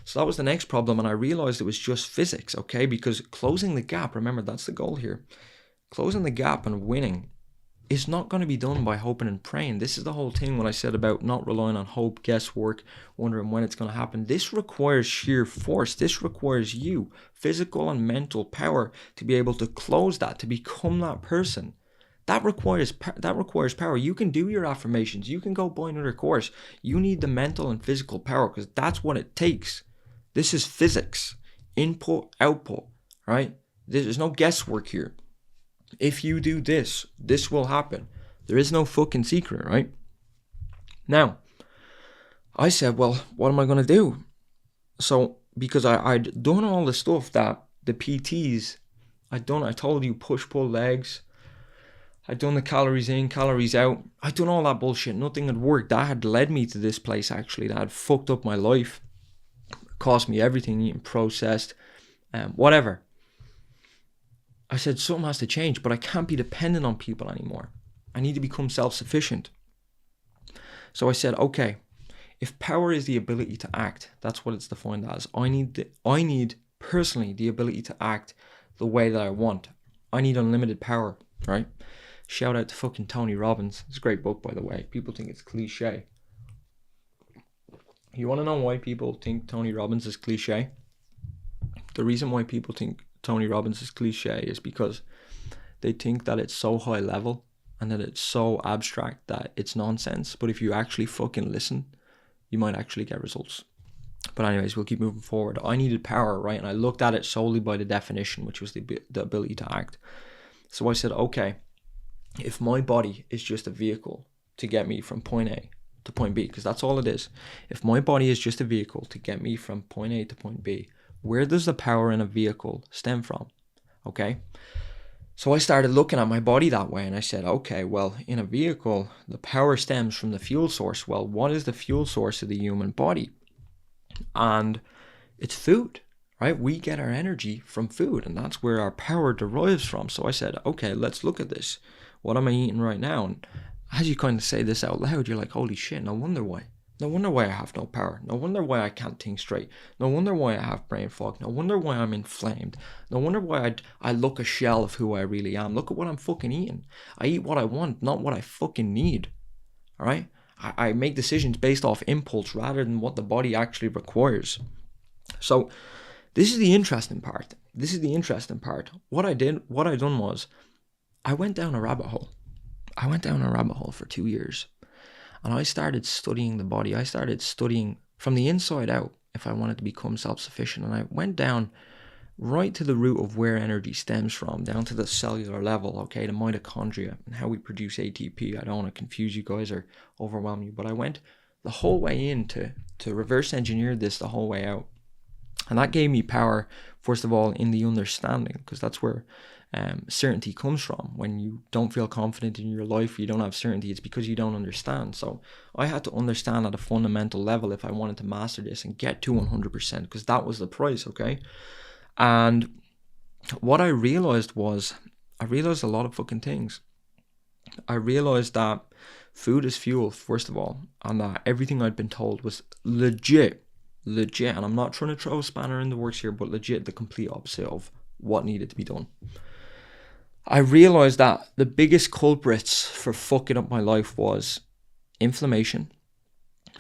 So that was the next problem, and I realized it was just physics, okay? Because closing the gap, remember, that's the goal here. Closing the gap and winning is not going to be done by hoping and praying. This is the whole thing when I said about not relying on hope, guesswork, wondering when it's going to happen. This requires sheer force. This requires you, physical and mental power, to be able to close that, to become that person. That requires power. You can do your affirmations. You can go buy another course. You need the mental and physical power because that's what it takes. This is physics. Input, output, right? There's no guesswork here. If you do this, this will happen. There is no fucking secret, right? Now, I said, well, what am I going to do? So, because I'd done all the stuff that the PTs I'd done. I told you, push, pull, legs. I'd done the calories in, calories out. I'd done all that bullshit. Nothing had worked. That had led me to this place, actually. That had fucked up my life. Cost me everything, eating processed, whatever. I said, something has to change, but I can't be dependent on people anymore. I need to become self-sufficient. So I said, okay, if power is the ability to act, that's what it's defined as. I need personally the ability to act the way that I want. I need unlimited power, right? Shout out to fucking Tony Robbins. It's a great book, by the way. People think it's cliche. You want to know why people think Tony Robbins is cliche? The reason why people think Tony Robbins is cliche is because they think that it's so high level and that it's so abstract that it's nonsense. But if you actually fucking listen, you might actually get results. But anyways, we'll keep moving forward. I needed power, right? And I looked at it solely by the definition, which was the ability to act. So I said, okay, if my body is just a vehicle to get me from point A to point B, because that's all it is. If my body is just a vehicle to get me from point A to point B, where does the power in a vehicle stem from? Okay. So I started looking at my body that way and I said, okay, well, in a vehicle, the power stems from the fuel source. Well, what is the fuel source of the human body? And it's food, right? We get our energy from food and that's where our power derives from. So I said, okay, let's look at this. What am I eating right now? And as you kind of say this out loud, you're like, holy shit, no wonder why. No wonder why I have no power. No wonder why I can't think straight. No wonder why I have brain fog. No wonder why I'm inflamed. No wonder why I look a shell of who I really am. Look at what I'm fucking eating. I eat what I want, not what I fucking need. All right? I make decisions based off impulse rather than what the body actually requires. So this is the interesting part. What I done was I went down a rabbit hole. I went down a rabbit hole for 2 years. And I started studying the body. I started studying from the inside out if I wanted to become self-sufficient. And I went down right to the root of where energy stems from, down to the cellular level, okay, the mitochondria and how we produce ATP. I don't want to confuse you guys or overwhelm you, but I went the whole way in to reverse engineer this the whole way out. And that gave me power, first of all, in the understanding, because that's where certainty comes from. When you don't feel confident in your life, you don't have certainty, it's because you don't understand. So I had to understand at a fundamental level if I wanted to master this and get to 100%, because that was the price, okay? And what I realized was, I realized a lot of fucking things. I realized that food is fuel, first of all, and that everything I'd been told was legit, and I'm not trying to throw a spanner in the works here, but legit the complete opposite of what needed to be done. I realized that the biggest culprits for fucking up my life was inflammation,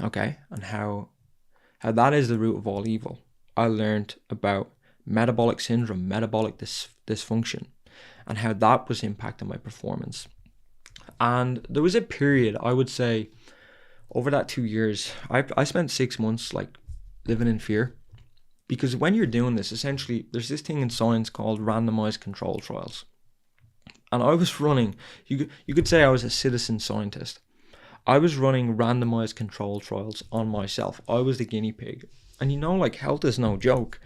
okay, and how that is the root of all evil. I learned about metabolic syndrome, metabolic dysfunction, and how that was impacting my performance. And there was a period, I would say, over that 2 years, I spent 6 months like living in fear. Because when you're doing this, essentially, there's this thing in science called randomized control trials. And I was running, you could say I was a citizen scientist. I was running randomized control trials on myself. I was the guinea pig. And you know, like, health is no joke.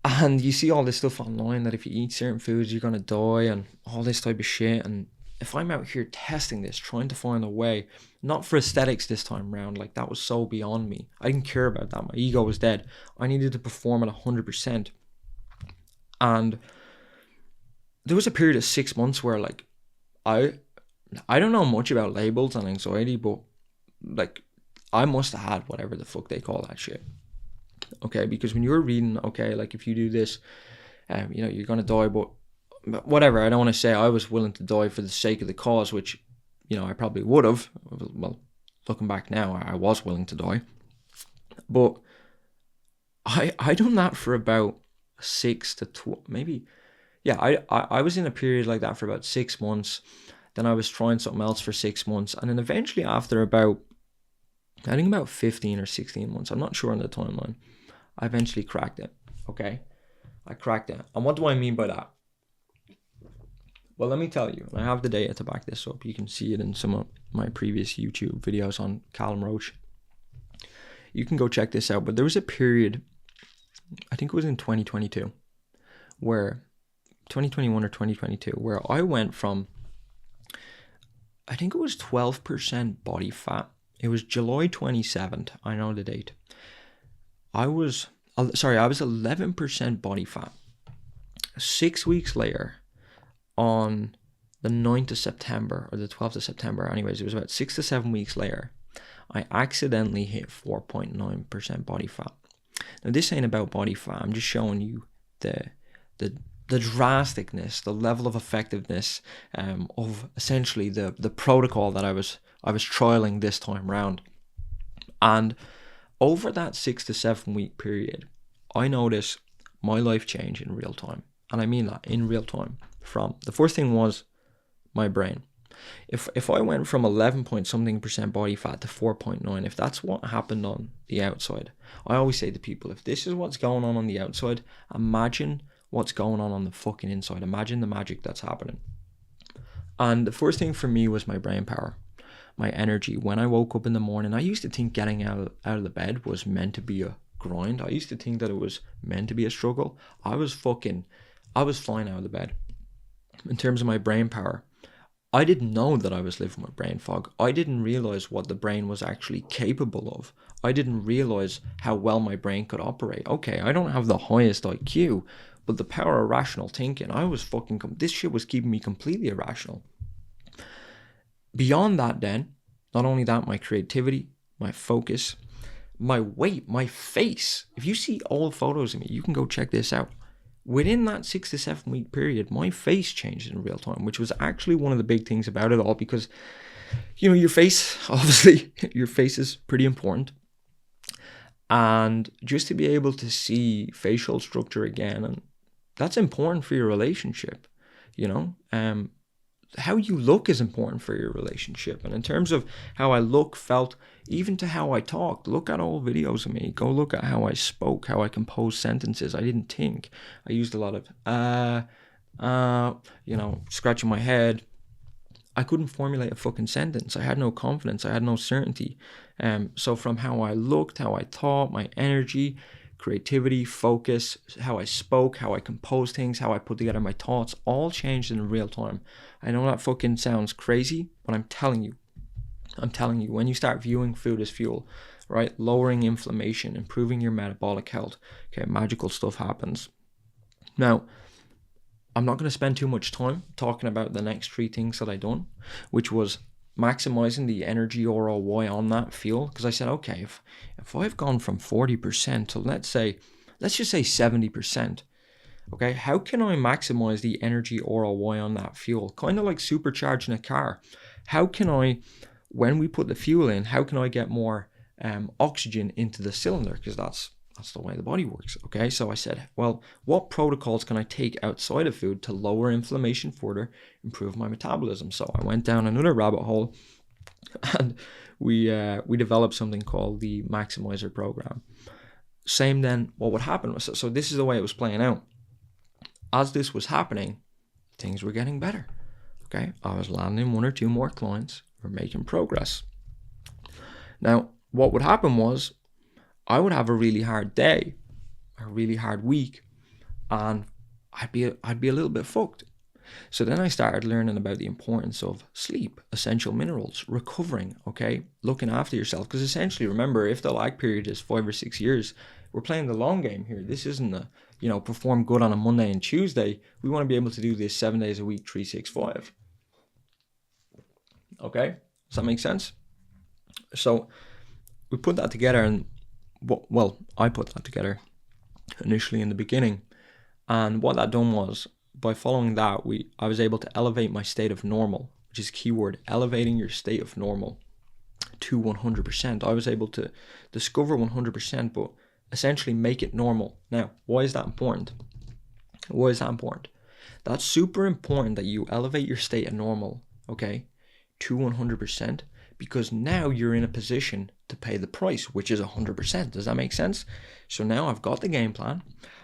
And you see all this stuff online that if you eat certain foods, you're going to die and all this type of shit. And if I'm out here testing this, trying to find a way, not for aesthetics this time around, like that was so beyond me. I didn't care about that. My ego was dead. I needed to perform at 100%. And there was a period of 6 months where like, I don't know much about labels and anxiety, but like I must have had whatever the fuck they call that shit. Okay, because when you're reading, okay, like if you do this, you know, you're going to die, but whatever, I don't want to say I was willing to die for the sake of the cause, which, you know, I probably would have. Well, looking back now, I was willing to die. But I done that for about 6 to 12, maybe. Yeah, I was in a period like that for about 6 months. Then I was trying something else for 6 months. And then eventually after about, I think about 15 or 16 months, I'm not sure on the timeline, I eventually cracked it, okay? I cracked it. And what do I mean by that? Well, let me tell you, and I have the data to back this up. You can see it in some of my previous YouTube videos on Callum Roche. You can go check this out. But there was a period, I think it was in 2022, where 2021 or 2022, where I went from I think it was 12% body fat. It was July 27th. I know the date. I was 11% body fat. 6 weeks later, on the 9th of September, or the 12th of September, anyways, it was about 6 to 7 weeks later, I accidentally hit 4.9% body fat. Now, this ain't about body fat. I'm just showing you the drasticness, the level of effectiveness of essentially the protocol that I was trialing this time round. And over that 6 to 7 week period, I noticed my life change in real time. And I mean that, in real time. From the first thing was my brain. If I went from 11 point something percent body fat to 4.9, if that's what happened on the outside, I always say to people, if this is what's going on the outside, imagine what's going on the fucking inside. Imagine the magic that's happening. And the first thing for me was my brain power, my energy. When I woke up in the morning, I used to think getting out of the bed was meant to be a grind. I used to think that it was meant to be a struggle. I was flying out of the bed. In terms of my brain power, I didn't know that I was living with brain fog. I didn't realize what the brain was actually capable of. I didn't realize how well my brain could operate. Okay, I don't have the highest IQ, but the power of rational thinking, this shit was keeping me completely irrational. Beyond that then, not only that, my creativity, my focus, my weight, my face. If you see old photos of me, you can go check this out. Within that 6 to 7 week period, my face changed in real time, which was actually one of the big things about it all, because, your face, obviously, your face is pretty important. And just to be able to see facial structure again, and that's important for your relationship, how you look is important for your relationship. And in terms of how I look, felt, even to how I talked, look at old videos of me. Go look at how I spoke, how I composed sentences. I didn't think. I used a lot of, scratching my head. I couldn't formulate a fucking sentence. I had no confidence. I had no certainty. So from how I looked, how I thought, my energy, creativity, focus, how I spoke, how I composed things, how I put together my thoughts, all changed in real time. I know that fucking sounds crazy, but I'm telling you, when you start viewing food as fuel, right, lowering inflammation, improving your metabolic health, okay, magical stuff happens. Now, I'm not going to spend too much time talking about the next 3 things that I done, which was maximizing the energy ROI on that fuel. Because I said, okay, if I've gone from 40% to let's just say 70%, okay, how can I maximize the energy ROI on that fuel? Kind of like supercharging a car. How can I, when we put the fuel in, how can I get more oxygen into the cylinder? Because that's the way the body works. Okay, so I said, well, what protocols can I take outside of food to lower inflammation further, improve my metabolism? So I went down another rabbit hole, and we developed something called the Maximizer program. Same then, what would happen was, so this is the way it was playing out. As this was happening, things were getting better. Okay, I was landing 1 or 2 more clients. We're making progress. Now, what would happen was, I would have a really hard day, a really hard week, and I'd be a little bit fucked. So then I started learning about the importance of sleep, essential minerals, recovering, okay, looking after yourself. Because essentially, remember, if the lag period is 5 or 6 years, we're playing the long game here. This isn't perform good on a Monday and Tuesday. We want to be able to do this 7 days a week, 365. Okay, does that make sense? So we put that together, and I put that together initially in the beginning, and what that done was, by following that, I was able to elevate my state of normal, which is keyword, elevating your state of normal to 100%. I was able to discover 100%, but essentially make it normal. Now, why is that important? That's super important that you elevate your state of normal, okay, to 100%, because now you're in a position to pay the price, which is 100%. Does that make sense? So now I've got the game plan.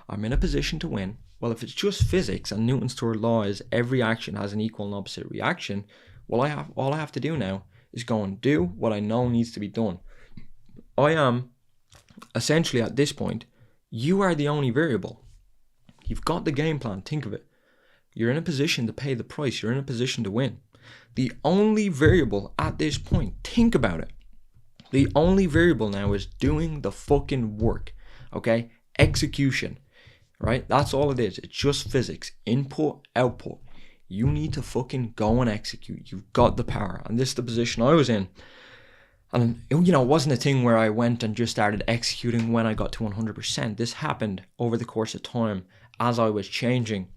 I'm in a position to win. Well, if it's just physics and Newton's third law is every action has an equal and opposite reaction, all I have to do now is go and do what I know needs to be done. I am essentially at this point, you are the only variable. You've got the game plan. Think of it. You're in a position to pay the price. You're in a position to win. The only variable at this point, think about it. The only variable now is doing the fucking work, okay? Execution, right? That's all it is. It's just physics. Input, output. You need to fucking go and execute. You've got the power. And this is the position I was in. And, it wasn't a thing where I went and just started executing when I got to 100%. This happened over the course of time as I was changing.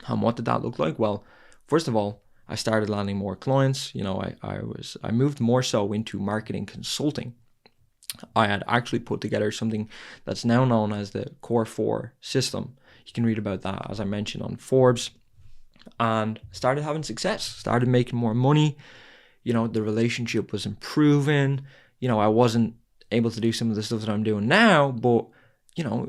And what did that look like? Well, first of all, I started landing more clients. I moved more so into marketing consulting. I had actually put together something that's now known as the Core 4 system. You can read about that, as I mentioned, on Forbes. And started having success, started making more money. The relationship was improving. I wasn't able to do some of the stuff that I'm doing now, but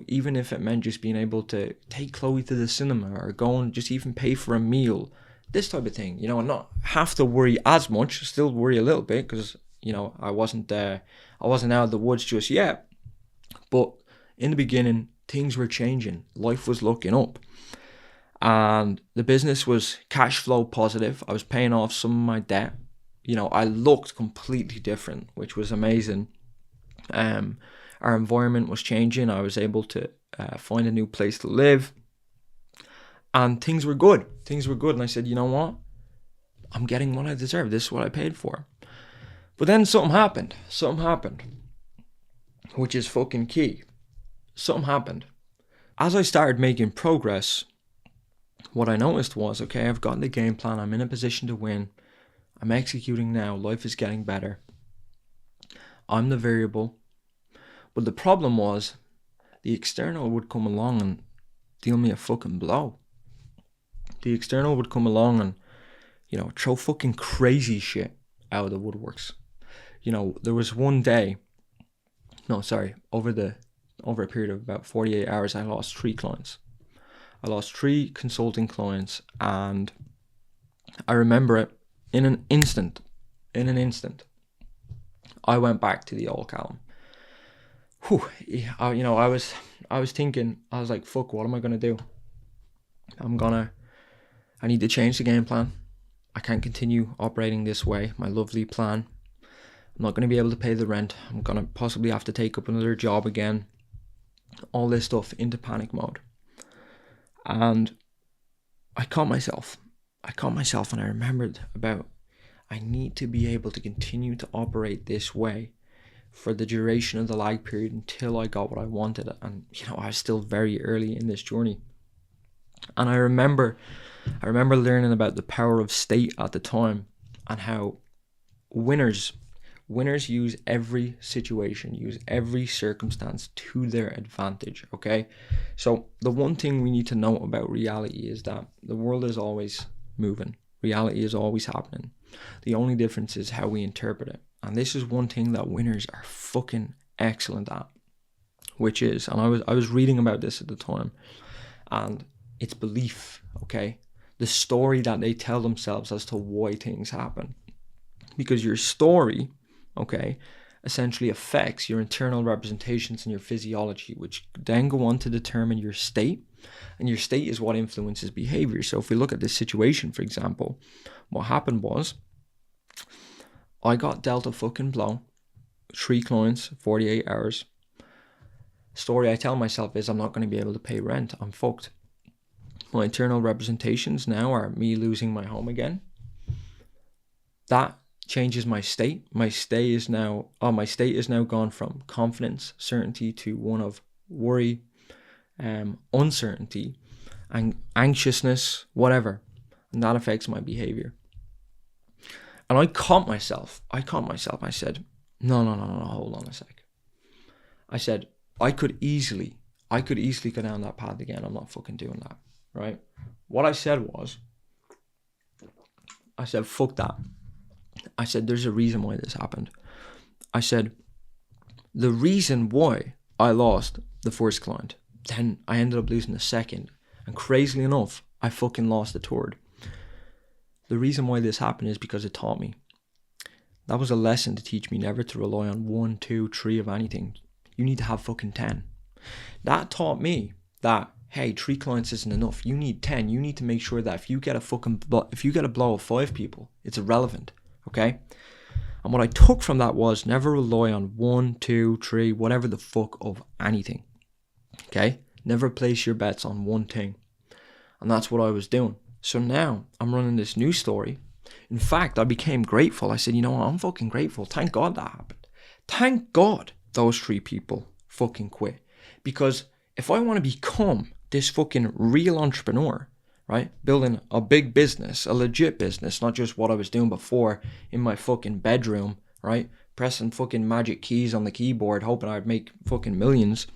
even if it meant just being able to take Chloe to the cinema or go and just even pay for a meal, this type of thing, and not have to worry as much, still worry a little bit because, I wasn't out of the woods just yet. But in the beginning, things were changing. Life was looking up. And the business was cash flow positive. I was paying off some of my debt. I looked completely different, which was amazing. Our environment was changing. I was able to find a new place to live. And things were good. And I said, you know what? I'm getting what I deserve. This is what I paid for. But then something happened, which is fucking key. Something happened. As I started making progress, what I noticed was, okay, I've gotten the game plan. I'm in a position to win. I'm executing now. Life is getting better. I'm the variable. But the problem was the external would come along and deal me a fucking blow. The external would come along and, throw fucking crazy shit out of the woodworks. There was one day, over a period of about 48 hours, I lost 3 clients. I lost 3 consulting clients, and I remember it in an instant. I went back to the old Callum. I was thinking, I was like, fuck, what am I going to do? I need to change the game plan. I can't continue operating this way, my lovely plan. I'm not going to be able to pay the rent. I'm going to possibly have to take up another job again. All this stuff into panic mode. And I caught myself and I remembered about, I need to be able to continue to operate this way for the duration of the lag period until I got what I wanted. And, I was still very early in this journey. And I remember learning about the power of state at the time and how winners use every situation, use every circumstance to their advantage, okay? So the one thing we need to know about reality is that the world is always moving. Reality is always happening. The only difference is how we interpret it. And this is one thing that winners are fucking excellent at, which is, and I was reading about this at the time, and it's belief, okay? The story that they tell themselves as to why things happen. Because your story, okay, essentially affects your internal representations and your physiology, which then go on to determine your state. And your state is what influences behavior. So if we look at this situation, for example, what happened was I got dealt a fucking blow. 3 clients, 48 hours. Story I tell myself is I'm not going to be able to pay rent. I'm fucked. My internal representations now are me losing my home again. That changes my state. My state is now gone from confidence, certainty to one of worry, uncertainty, and anxiousness, whatever. And that affects my behavior. And I caught myself. I said, no, hold on a sec. I said, I could easily go down that path again. I'm not fucking doing that, right? What I said was, fuck that. I said, there's a reason why this happened. I said, the reason why I lost the first client, then I ended up losing the second. And crazily enough, I fucking lost the third. The reason why this happened is because it taught me. That was a lesson to teach me never to rely on 1, 2, 3 of anything. You need to have fucking 10. That taught me that, hey, 3 clients isn't enough. You need 10. You need to make sure that if you get a blow of 5 people, it's irrelevant. Okay? And what I took from that was never rely on 1, 2, 3, whatever the fuck of anything. Okay? Never place your bets on one thing. And that's what I was doing. So now I'm running this new story. In fact, I became grateful. I said, you know what? I'm fucking grateful. Thank God that happened. Thank God those 3 people fucking quit. Because if I want to become this fucking real entrepreneur, right? Building a big business, a legit business, not just what I was doing before in my fucking bedroom, right? Pressing fucking magic keys on the keyboard, hoping I'd make fucking millions,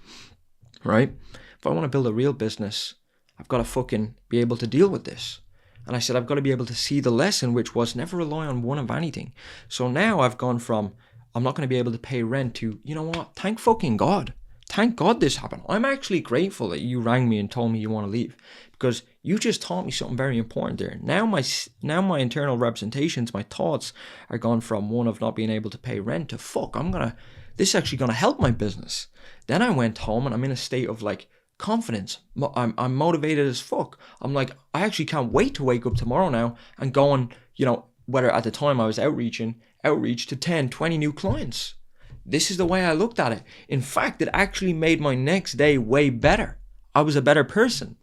right? If I want to build a real business, I've got to fucking be able to deal with this. And I said, I've got to be able to see the lesson, which was never rely on one of anything. So now I've gone from, I'm not going to be able to pay rent to, you know what? Thank fucking God. Thank God this happened. I'm actually grateful that you rang me and told me you want to leave, because you just taught me something very important there. Now my internal representations, my thoughts are gone from one of not being able to pay rent to this is actually going to help my business. Then I went home and I'm in a state of like confidence. I'm motivated as fuck. I'm like, I actually can't wait to wake up tomorrow now and go on, whether at the time I was outreach to 10, 20 new clients. This is the way I looked at it. In fact, it actually made my next day way better. I was a better person,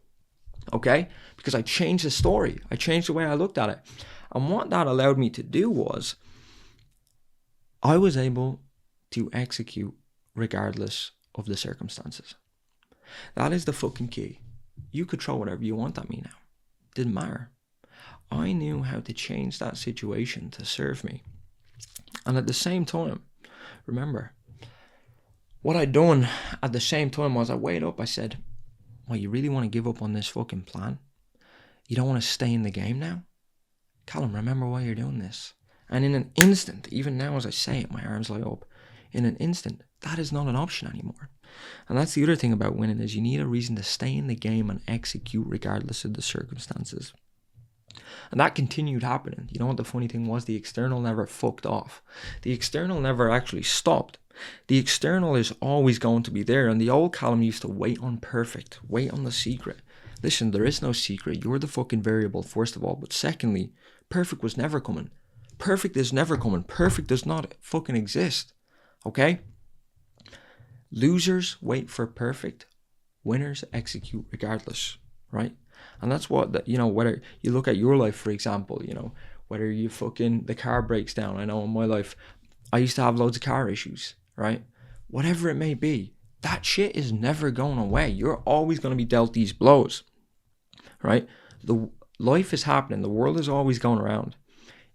okay? Because I changed the story. I changed the way I looked at it. And what that allowed me to do was I was able to execute regardless of the circumstances. That is the fucking key. You could throw whatever you want at me now. Didn't matter. I knew how to change that situation to serve me. And at the same time, remember, what I'd done at the same time was I weighed up. I said, well, you really want to give up on this fucking plan? You don't want to stay in the game now? Callum, remember why you're doing this. And in an instant, even now as I say it, my arms light up. In an instant, that is not an option anymore. And that's the other thing about winning, is you need a reason to stay in the game and execute regardless of the circumstances. And that continued happening. You know what the funny thing was? The external never fucked off. The external never actually stopped. The external is always going to be there. And the old Callum used to wait on perfect, wait on the secret. Listen, there is no secret. You're the fucking variable, first of all. But secondly, perfect was never coming. Perfect is never coming. Perfect does not fucking exist. Okay? Losers wait for perfect. Winners execute regardless. Right? And that's what, whether you look at your life, for example, whether the car breaks down. I know in my life, I used to have loads of car issues, right? Whatever it may be, that shit is never going away. You're always going to be dealt these blows, right? The life is happening. The world is always going around.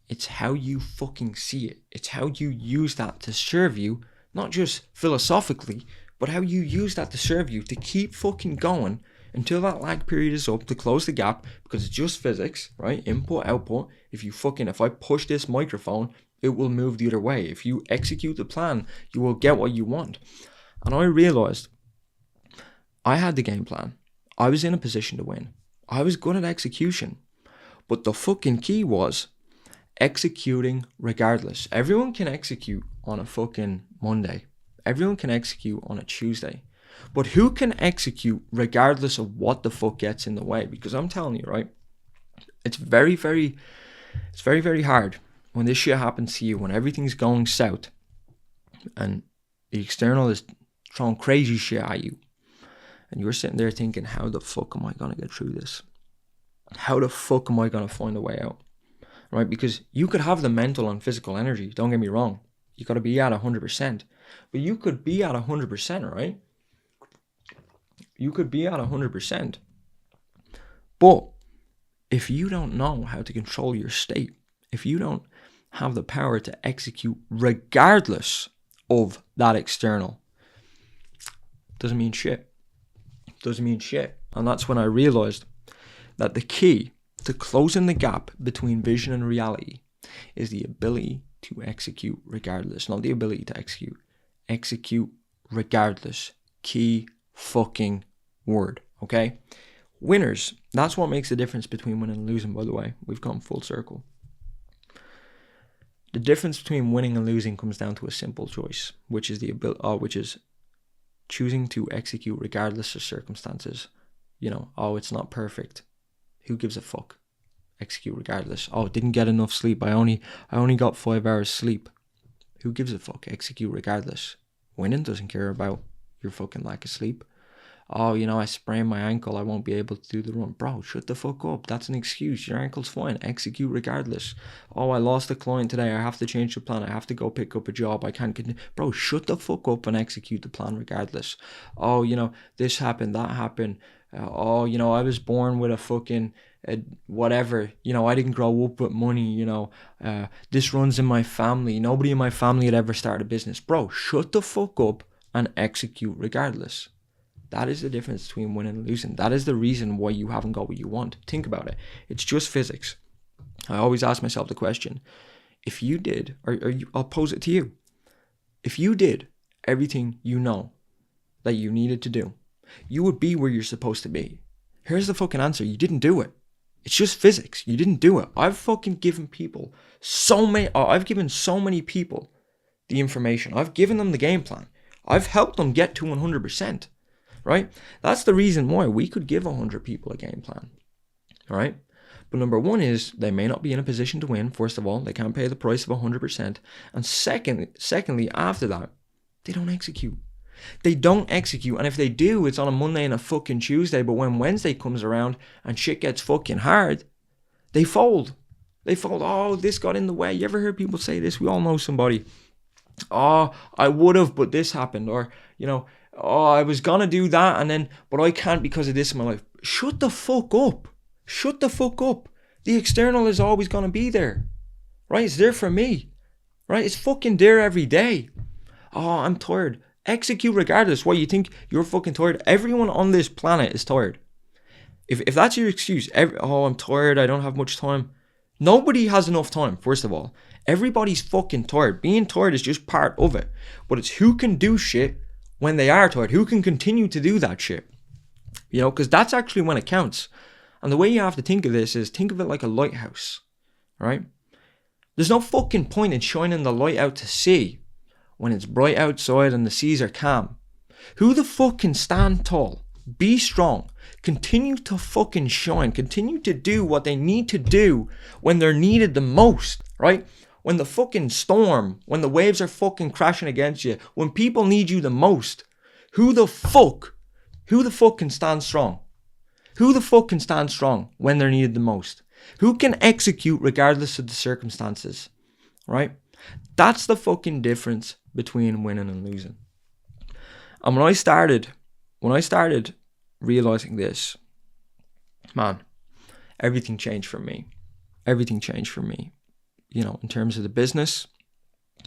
It's how you fucking see it. It's how you use that to serve you, not just philosophically, but how you use that to serve you to keep fucking going until that lag period is up, to close the gap, because it's just physics, right? Input, output. If I push this microphone, it will move the other way. If you execute the plan, you will get what you want. And I realized I had the game plan. I was in a position to win. I was good at execution. But the fucking key was executing regardless. Everyone can execute on a fucking Monday. Everyone can execute on a Tuesday. But who can execute regardless of what the fuck gets in the way? Because I'm telling you, right? It's very, very hard when this shit happens to you, when everything's going south and the external is throwing crazy shit at you. And you're sitting there thinking, how the fuck am I going to get through this? How the fuck am I going to find a way out? Right? Because you could have the mental and physical energy. Don't get me wrong. You got to be at 100%. But you could be at 100%, right? You could be at 100%. But if you don't know how to control your state, if you don't have the power to execute regardless of that external, doesn't mean shit. Doesn't mean shit. And that's when I realized that the key to closing the gap between vision and reality is the ability to execute regardless. Not the ability to execute. Execute regardless. Key fucking word. Okay? Winners. That's what makes the difference between winning and losing, by the way. We've come full circle. The difference between winning and losing comes down to a simple choice, which is choosing to execute regardless of circumstances. Oh, it's not perfect. Who gives a fuck? Execute regardless. Oh, didn't get enough sleep. I only got 5 hours sleep. Who gives a fuck? Execute regardless. Winning doesn't care about your fucking lack of sleep. Oh, I sprained my ankle, I won't be able to do the run. Bro, shut the fuck up. That's an excuse. Your ankle's fine. Execute regardless. Oh, I lost a client today. I have to change the plan. I have to go pick up a job. I can't continue. Bro, shut the fuck up and execute the plan regardless. Oh, this happened, that happened. I was born with a fucking whatever. I didn't grow up with money. This runs in my family. Nobody in my family had ever started a business. Bro, shut the fuck up and execute regardless. That is the difference between winning and losing. That is the reason why you haven't got what you want. Think about it. It's just physics. I always ask myself the question, if you did, I'll pose it to you. If you did everything you know that you needed to do, you would be where you're supposed to be. Here's the fucking answer. You didn't do it. It's just physics. You didn't do it. I've given so many people the information. I've given them the game plan. I've helped them get to 100%. Right? That's the reason why we could give 100 people a game plan. All right? But number one is they may not be in a position to win. First of all, they can't pay the price of 100%. And secondly, after that, they don't execute. They don't execute. And if they do, it's on a Monday and a fucking Tuesday. But when Wednesday comes around and shit gets fucking hard, they fold. Oh, this got in the way. You ever heard people say this? We all know somebody. Oh, I would have, but this happened. Or, oh, I was gonna do that but I can't because of this in my life. Shut the fuck up. Shut the fuck up. The external is always gonna be there. Right? It's there for me. Right? It's fucking there every day. Oh, I'm tired. Execute regardless. Why you think you're fucking tired? Everyone on this planet is tired. If that's your excuse, I'm tired, I don't have much time. Nobody has enough time, first of all. Everybody's fucking tired. Being tired is just part of it. But it's who can do shit when they are tired, who can continue to do that shit. Because that's actually when it counts. And the way you have to think of this is think of it like a lighthouse, right? There's no fucking point in shining the light out to sea when it's bright outside and the seas are calm. Who the fuck can stand tall, be strong, continue to fucking shine, continue to do what they need to do when they're needed the most, right? When the fucking storm, when the waves are fucking crashing against you, when people need you the most, who the fuck can stand strong? Who the fuck can stand strong when they're needed the most? Who can execute regardless of the circumstances, right? That's the fucking difference between winning and losing. And when I started realizing this, man, everything changed for me. Everything changed for me. In terms of the business.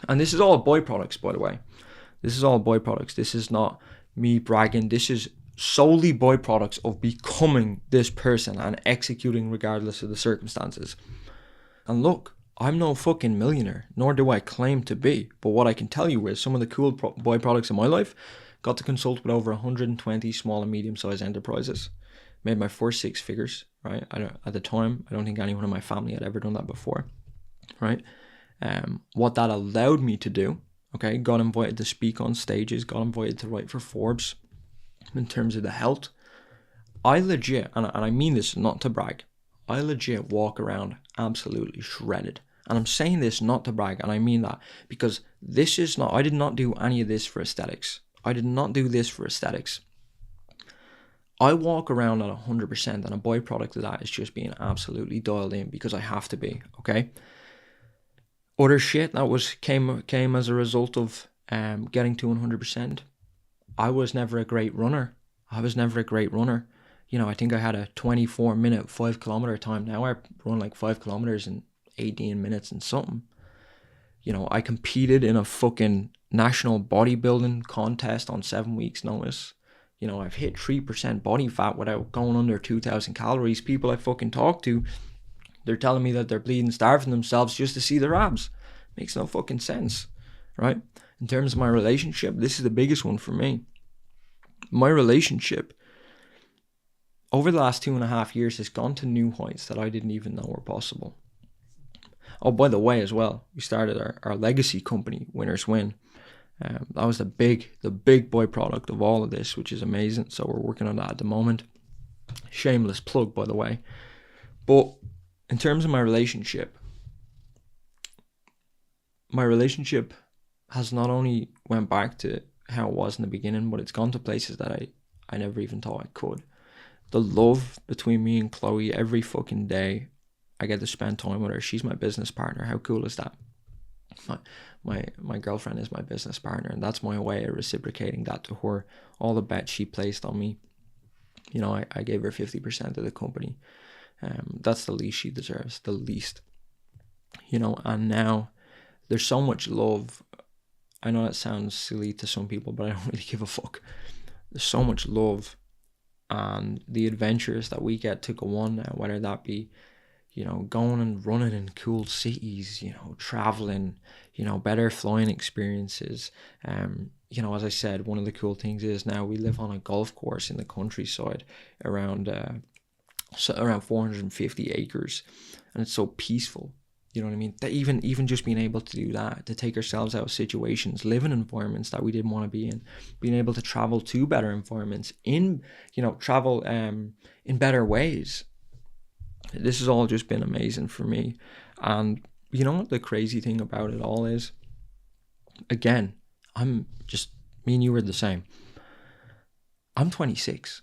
And this is all byproducts, by the way. This is all byproducts. This is not me bragging. This is solely byproducts of becoming this person and executing regardless of the circumstances. And look, I'm no fucking millionaire, nor do I claim to be. But what I can tell you is some of the cool byproducts of my life, got to consult with over 120 small and medium-sized enterprises. Made my first 6 figures, right? At the time, I don't think anyone in my family had ever done that before. Right? What that allowed me to do, okay, got invited to speak on stages, got invited to write for Forbes. In terms of the health, I legit, and I mean this not to brag, I legit walk around absolutely shredded. And I'm saying this not to brag, and I mean that because I did not do any of this for aesthetics. I did not do this for aesthetics. I walk around at 100%, and a byproduct of that is just being absolutely dialed in because I have to be, okay? Other shit that came as a result of getting to 100%. I was never a great runner. I think I had a 24-minute 5-kilometer time. Now I run like 5 kilometers in 18 minutes and something. I competed in a fucking national bodybuilding contest on 7 weeks' notice. I've hit 3% body fat without going under 2,000 calories. People I fucking talk to, they're telling me that they're bleeding, starving themselves just to see their abs. Makes no fucking sense, right? In terms of my relationship, this is the biggest one for me. My relationship over the last 2.5 years has gone to new heights that I didn't even know were possible. Oh, by the way, as well, we started our legacy company, Winners Win. That was the big byproduct of all of this, which is amazing. So we're working on that at the moment. Shameless plug, by the way. But in terms of my relationship has not only went back to how it was in the beginning, but it's gone to places that I never even thought I could. The love between me and Chloe, every fucking day I get to spend time with her. She's my business partner. How cool is that? My girlfriend is my business partner, and that's my way of reciprocating that to her. All the bets she placed on me, I gave her 50% of the company. That's the least she deserves, the least. And now there's so much love. I know that sounds silly to some people, but I don't really give a fuck. There's so much love, and the adventures that we get to go on now, whether that be, going and running in cool cities, traveling, better flying experiences. As I said, one of the cool things is now we live on a golf course in the countryside around 450 acres, and it's so peaceful. You know what I mean? That even just being able to do that, to take ourselves out of situations, live in environments that we didn't want to be in, being able to travel to better environments, travel in better ways. This has all just been amazing for me. And you know what the crazy thing about it all is? Again, me and you are the same. I'm 26.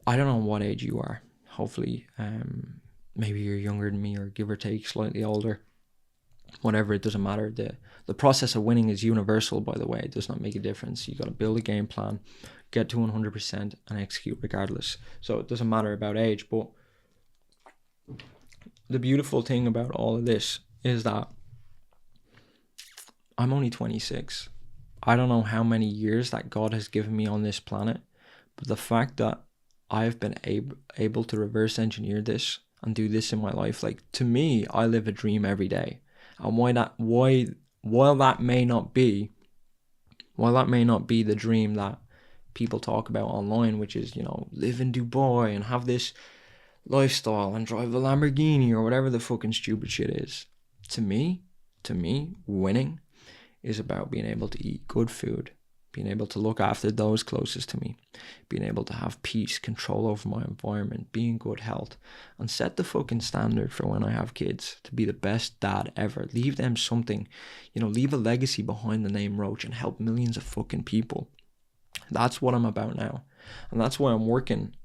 I don't know what age you are. Hopefully, maybe you're younger than me, or give or take slightly older. Whatever, it doesn't matter. The process of winning is universal, by the way. It does not make a difference. You got to build a game plan, get to 100%, and execute regardless. So it doesn't matter about age. But the beautiful thing about all of this is that I'm only 26. I don't know how many years that God has given me on this planet, but the fact that I've been able to reverse engineer this and do this in my life, like, to me, I live a dream every day. And while that may not be the dream that people talk about online, which is, live in Dubai and have this lifestyle and drive a Lamborghini or whatever the fucking stupid shit is, to me, winning is about being able to eat good food, being able to look after those closest to me, being able to have peace, control over my environment, be in good health, and set the fucking standard for when I have kids to be the best dad ever. Leave them something, leave a legacy behind the name Roche and help millions of fucking people. That's what I'm about now. And that's why I'm working.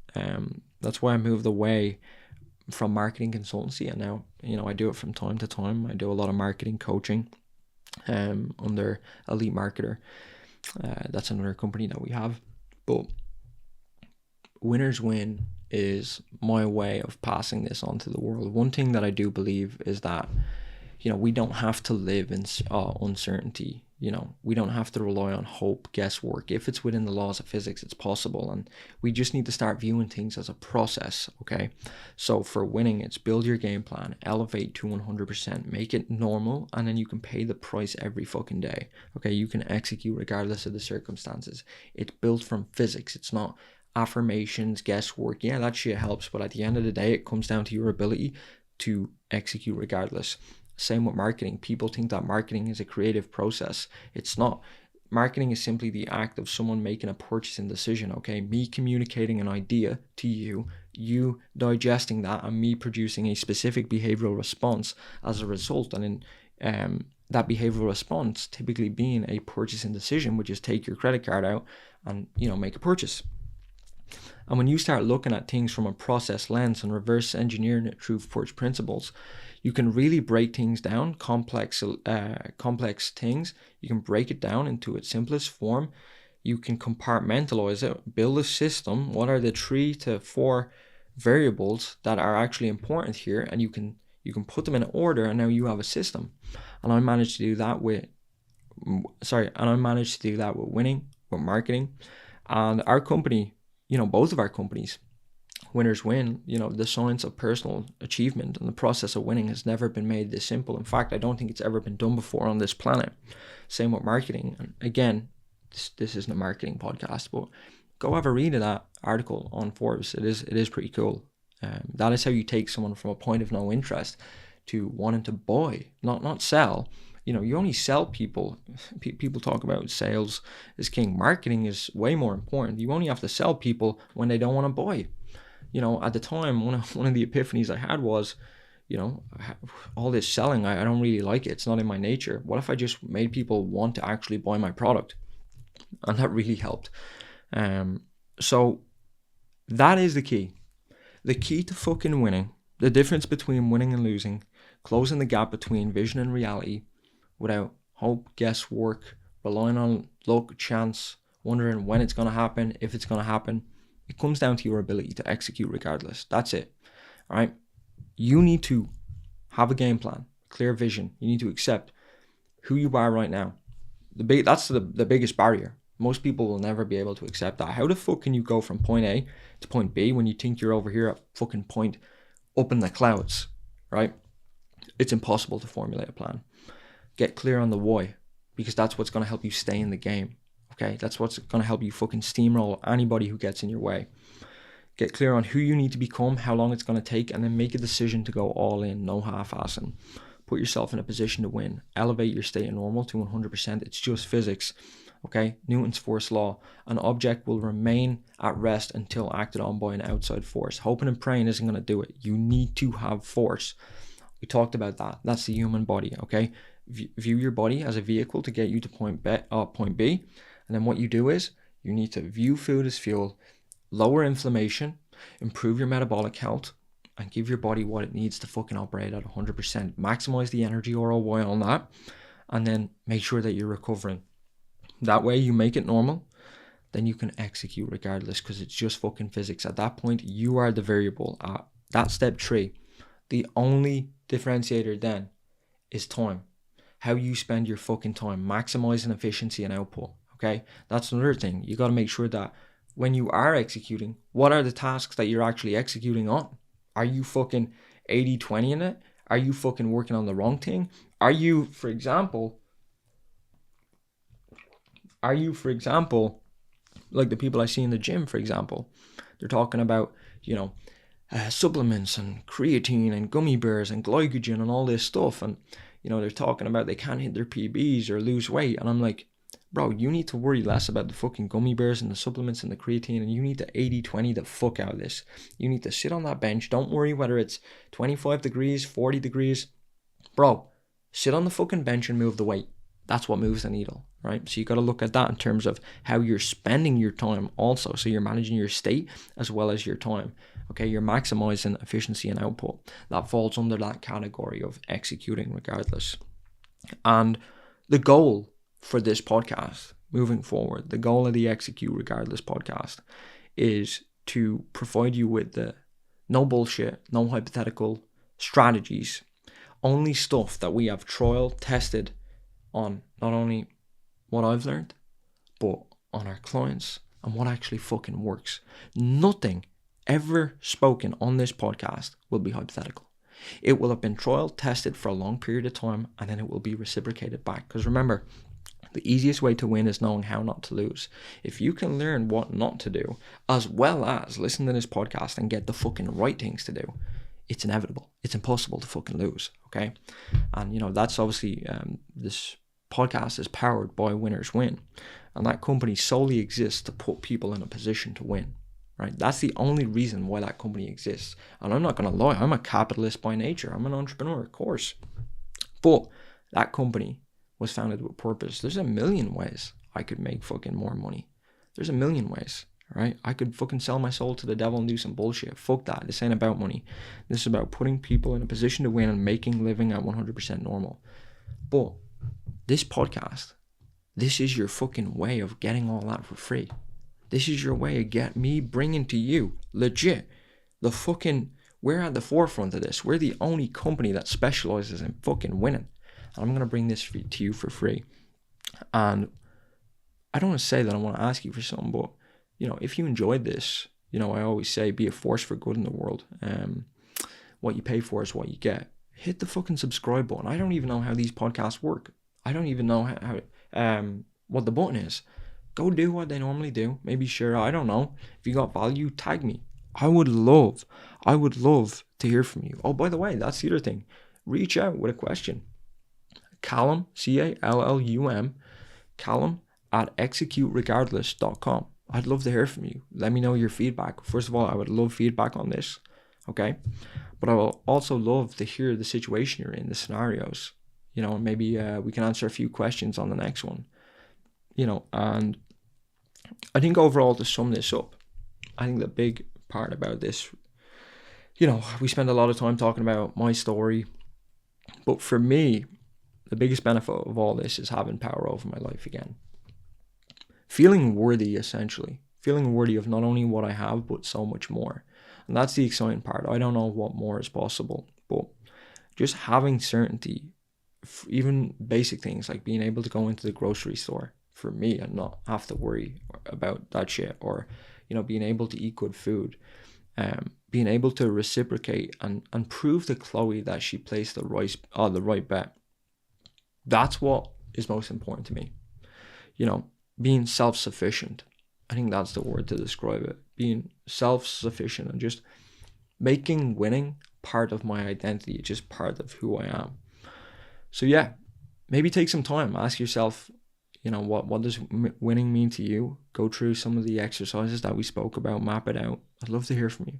That's why I moved away from marketing consultancy, and now, I do it from time to time. I do a lot of marketing coaching under Elite Marketer. That's another company that we have. But Winners Win is my way of passing this on to the world. One thing that I do believe is that, we don't have to live in uncertainty. We don't have to rely on hope, guesswork. If it's within the laws of physics, it's possible. And we just need to start viewing things as a process, okay? So for winning, it's build your game plan, elevate to 100%, make it normal, and then you can pay the price every fucking day, okay? You can execute regardless of the circumstances. It's built from physics. It's not affirmations, guesswork. Yeah, that shit helps, but at the end of the day, it comes down to your ability to execute regardless. Same with marketing. People think that marketing is a creative process. It's not. Marketing is simply the act of someone making a purchasing decision, okay? Me communicating an idea to you, you digesting that, and me producing a specific behavioral response as a result. And in that behavioral response typically being a purchasing decision, which is take your credit card out and, make a purchase. And when you start looking at things from a process lens and reverse engineering it through first principles, you can really break things down, complex things. You can break it down into its simplest form. You can compartmentalize it, build a system. What are the 3 to 4 variables that are actually important here? And you can put them in order, and now you have a system. And I managed to do that with winning, with marketing, and our company. Both of our companies, Winners Win, the science of personal achievement and the process of winning has never been made this simple. In fact, I don't think it's ever been done before on this planet. Same with marketing. And again, this isn't a marketing podcast, but go have a read of that article on Forbes. It is pretty cool. That is how you take someone from a point of no interest to wanting to buy, not sell. You only sell people. People talk about sales is king. Marketing is way more important. You only have to sell people when they don't want to buy. At the time, one of the epiphanies I had was, all this selling, I don't really like it. It's not in my nature. What if I just made people want to actually buy my product? And that really helped. So that is the key. The key to fucking winning, the difference between winning and losing, closing the gap between vision and reality without hope, guesswork, relying on luck, chance, wondering when it's going to happen, if it's going to happen. It comes down to your ability to execute regardless. That's it. All right. You need to have a game plan, clear vision. You need to accept who you are right now. That's the biggest barrier. Most people will never be able to accept that. How the fuck can you go from point A to point B when you think you're over here at fucking point up in the clouds, right? It's impossible to formulate a plan. Get clear on the why, because that's what's going to help you stay in the game, okay? That's what's going to help you fucking steamroll anybody who gets in your way. Get clear on who you need to become, how long it's going to take, and then make a decision to go all in, no half-assing. Put yourself in a position to win. Elevate your state of normal to 100%. It's just physics, okay? Newton's first law. An object will remain at rest until acted on by an outside force. Hoping and praying isn't going to do it. You need to have force. We talked about that. That's the human body, okay? View your body as a vehicle to get you to point B. And then what you do is you need to view food as fuel, lower inflammation, improve your metabolic health, and give your body what it needs to fucking operate at 100%. Maximize the energy ROI on that, and then make sure that you're recovering. That way you make it normal, then you can execute regardless, because it's just fucking physics. At that point, you are the variable. At that step 3, the only differentiator then is time. How you spend your fucking time, maximizing efficiency and output, okay? That's another thing. You got to make sure that when you are executing, what are the tasks that you're actually executing on? Are you fucking 80-20 in it? Are you fucking working on the wrong thing? Are you, for example, like the people I see in the gym, for example, they're talking about, supplements and creatine and gummy bears and glycogen and all this stuff. And, they're talking about they can't hit their PBs or lose weight. And I'm like, bro, you need to worry less about the fucking gummy bears and the supplements and the creatine, and you need to 80-20 the fuck out of this. You need to sit on that bench. Don't worry whether it's 25 degrees, 40 degrees. Bro, sit on the fucking bench and move the weight. That's what moves the needle, right? So you got to look at that in terms of how you're spending your time also. So you're managing your state as well as your time. Okay, you're maximizing efficiency and output. That falls under that category of executing regardless. And the goal for this podcast moving forward, the goal of the Execute Regardless podcast is to provide you with the no bullshit, no hypothetical strategies, only stuff that we have trial tested on not only what I've learned, but on our clients and what actually fucking works. Nothing ever spoken on this podcast will be hypothetical. It will have been trial tested for a long period of time, and then it will be reciprocated back. Because remember, the easiest way to win is knowing how not to lose. If you can learn what not to do, as well as listen to this podcast and get the fucking right things to do, it's inevitable. It's impossible to fucking lose, okay? And, that's obviously, this podcast is powered by Winners Win. And that company solely exists to put people in a position to win, right? That's the only reason why that company exists. And I'm not going to lie, I'm a capitalist by nature. I'm an entrepreneur, of course. But that company was founded with purpose. There's a million ways I could make fucking more money. There's a million ways, right? I could fucking sell my soul to the devil and do some bullshit. Fuck that. This ain't about money. This is about putting people in a position to win and making living at 100% normal. But this podcast, this is your fucking way of getting all that for free. This is your way of me bringing to you, legit, we're at the forefront of this. We're the only company that specializes in fucking winning. And I'm going to bring this to you for free. And I don't want to say that I want to ask you for something, but, if you enjoyed this, I always say be a force for good in the world. What you pay for is what you get. Hit the fucking subscribe button. I don't even know how these podcasts work. I don't even know how what the button is. Go do what they normally do. Maybe share. I don't know. If you got value, tag me. I would love to hear from you. Oh, by the way, that's the other thing. Reach out with a question. Callum, Callum, Callum at executeregardless.com. I'd love to hear from you. Let me know your feedback. First of all, I would love feedback on this, okay? But I will also love to hear the situation you're in, the scenarios. Maybe we can answer a few questions on the next one. And I think overall, to sum this up, I think the big part about this, we spend a lot of time talking about my story, but for me, the biggest benefit of all this is having power over my life again. Feeling worthy, essentially. Feeling worthy of not only what I have, but so much more. And that's the exciting part. I don't know what more is possible, but just having certainty, even basic things like being able to go into the grocery store for me and not have to worry about that shit, or, being able to eat good food, being able to reciprocate and prove to Chloe that she placed the right bet. That's what is most important to me. Being self-sufficient. I think that's the word to describe it. Being self-sufficient and just making winning part of my identity, just part of who I am. So yeah, maybe take some time. Ask yourself, what does winning mean to you? Go through some of the exercises that we spoke about. Map it out. I'd love to hear from you.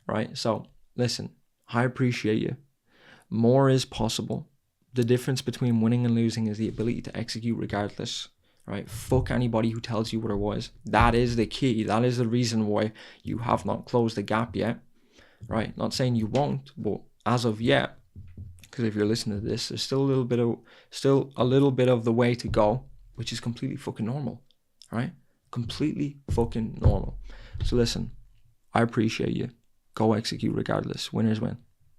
Right? So listen, I appreciate you. More is possible. The difference between winning and losing is the ability to execute regardless. Right? Fuck anybody who tells you otherwise. That is the key. That is the reason why you have not closed the gap yet. Right? Not saying you won't, but as of yet, because if you're listening to this, there's still a little bit of the way to go, which is completely fucking normal. Right? Completely fucking normal. So listen, I appreciate you. Go execute regardless. Winners win.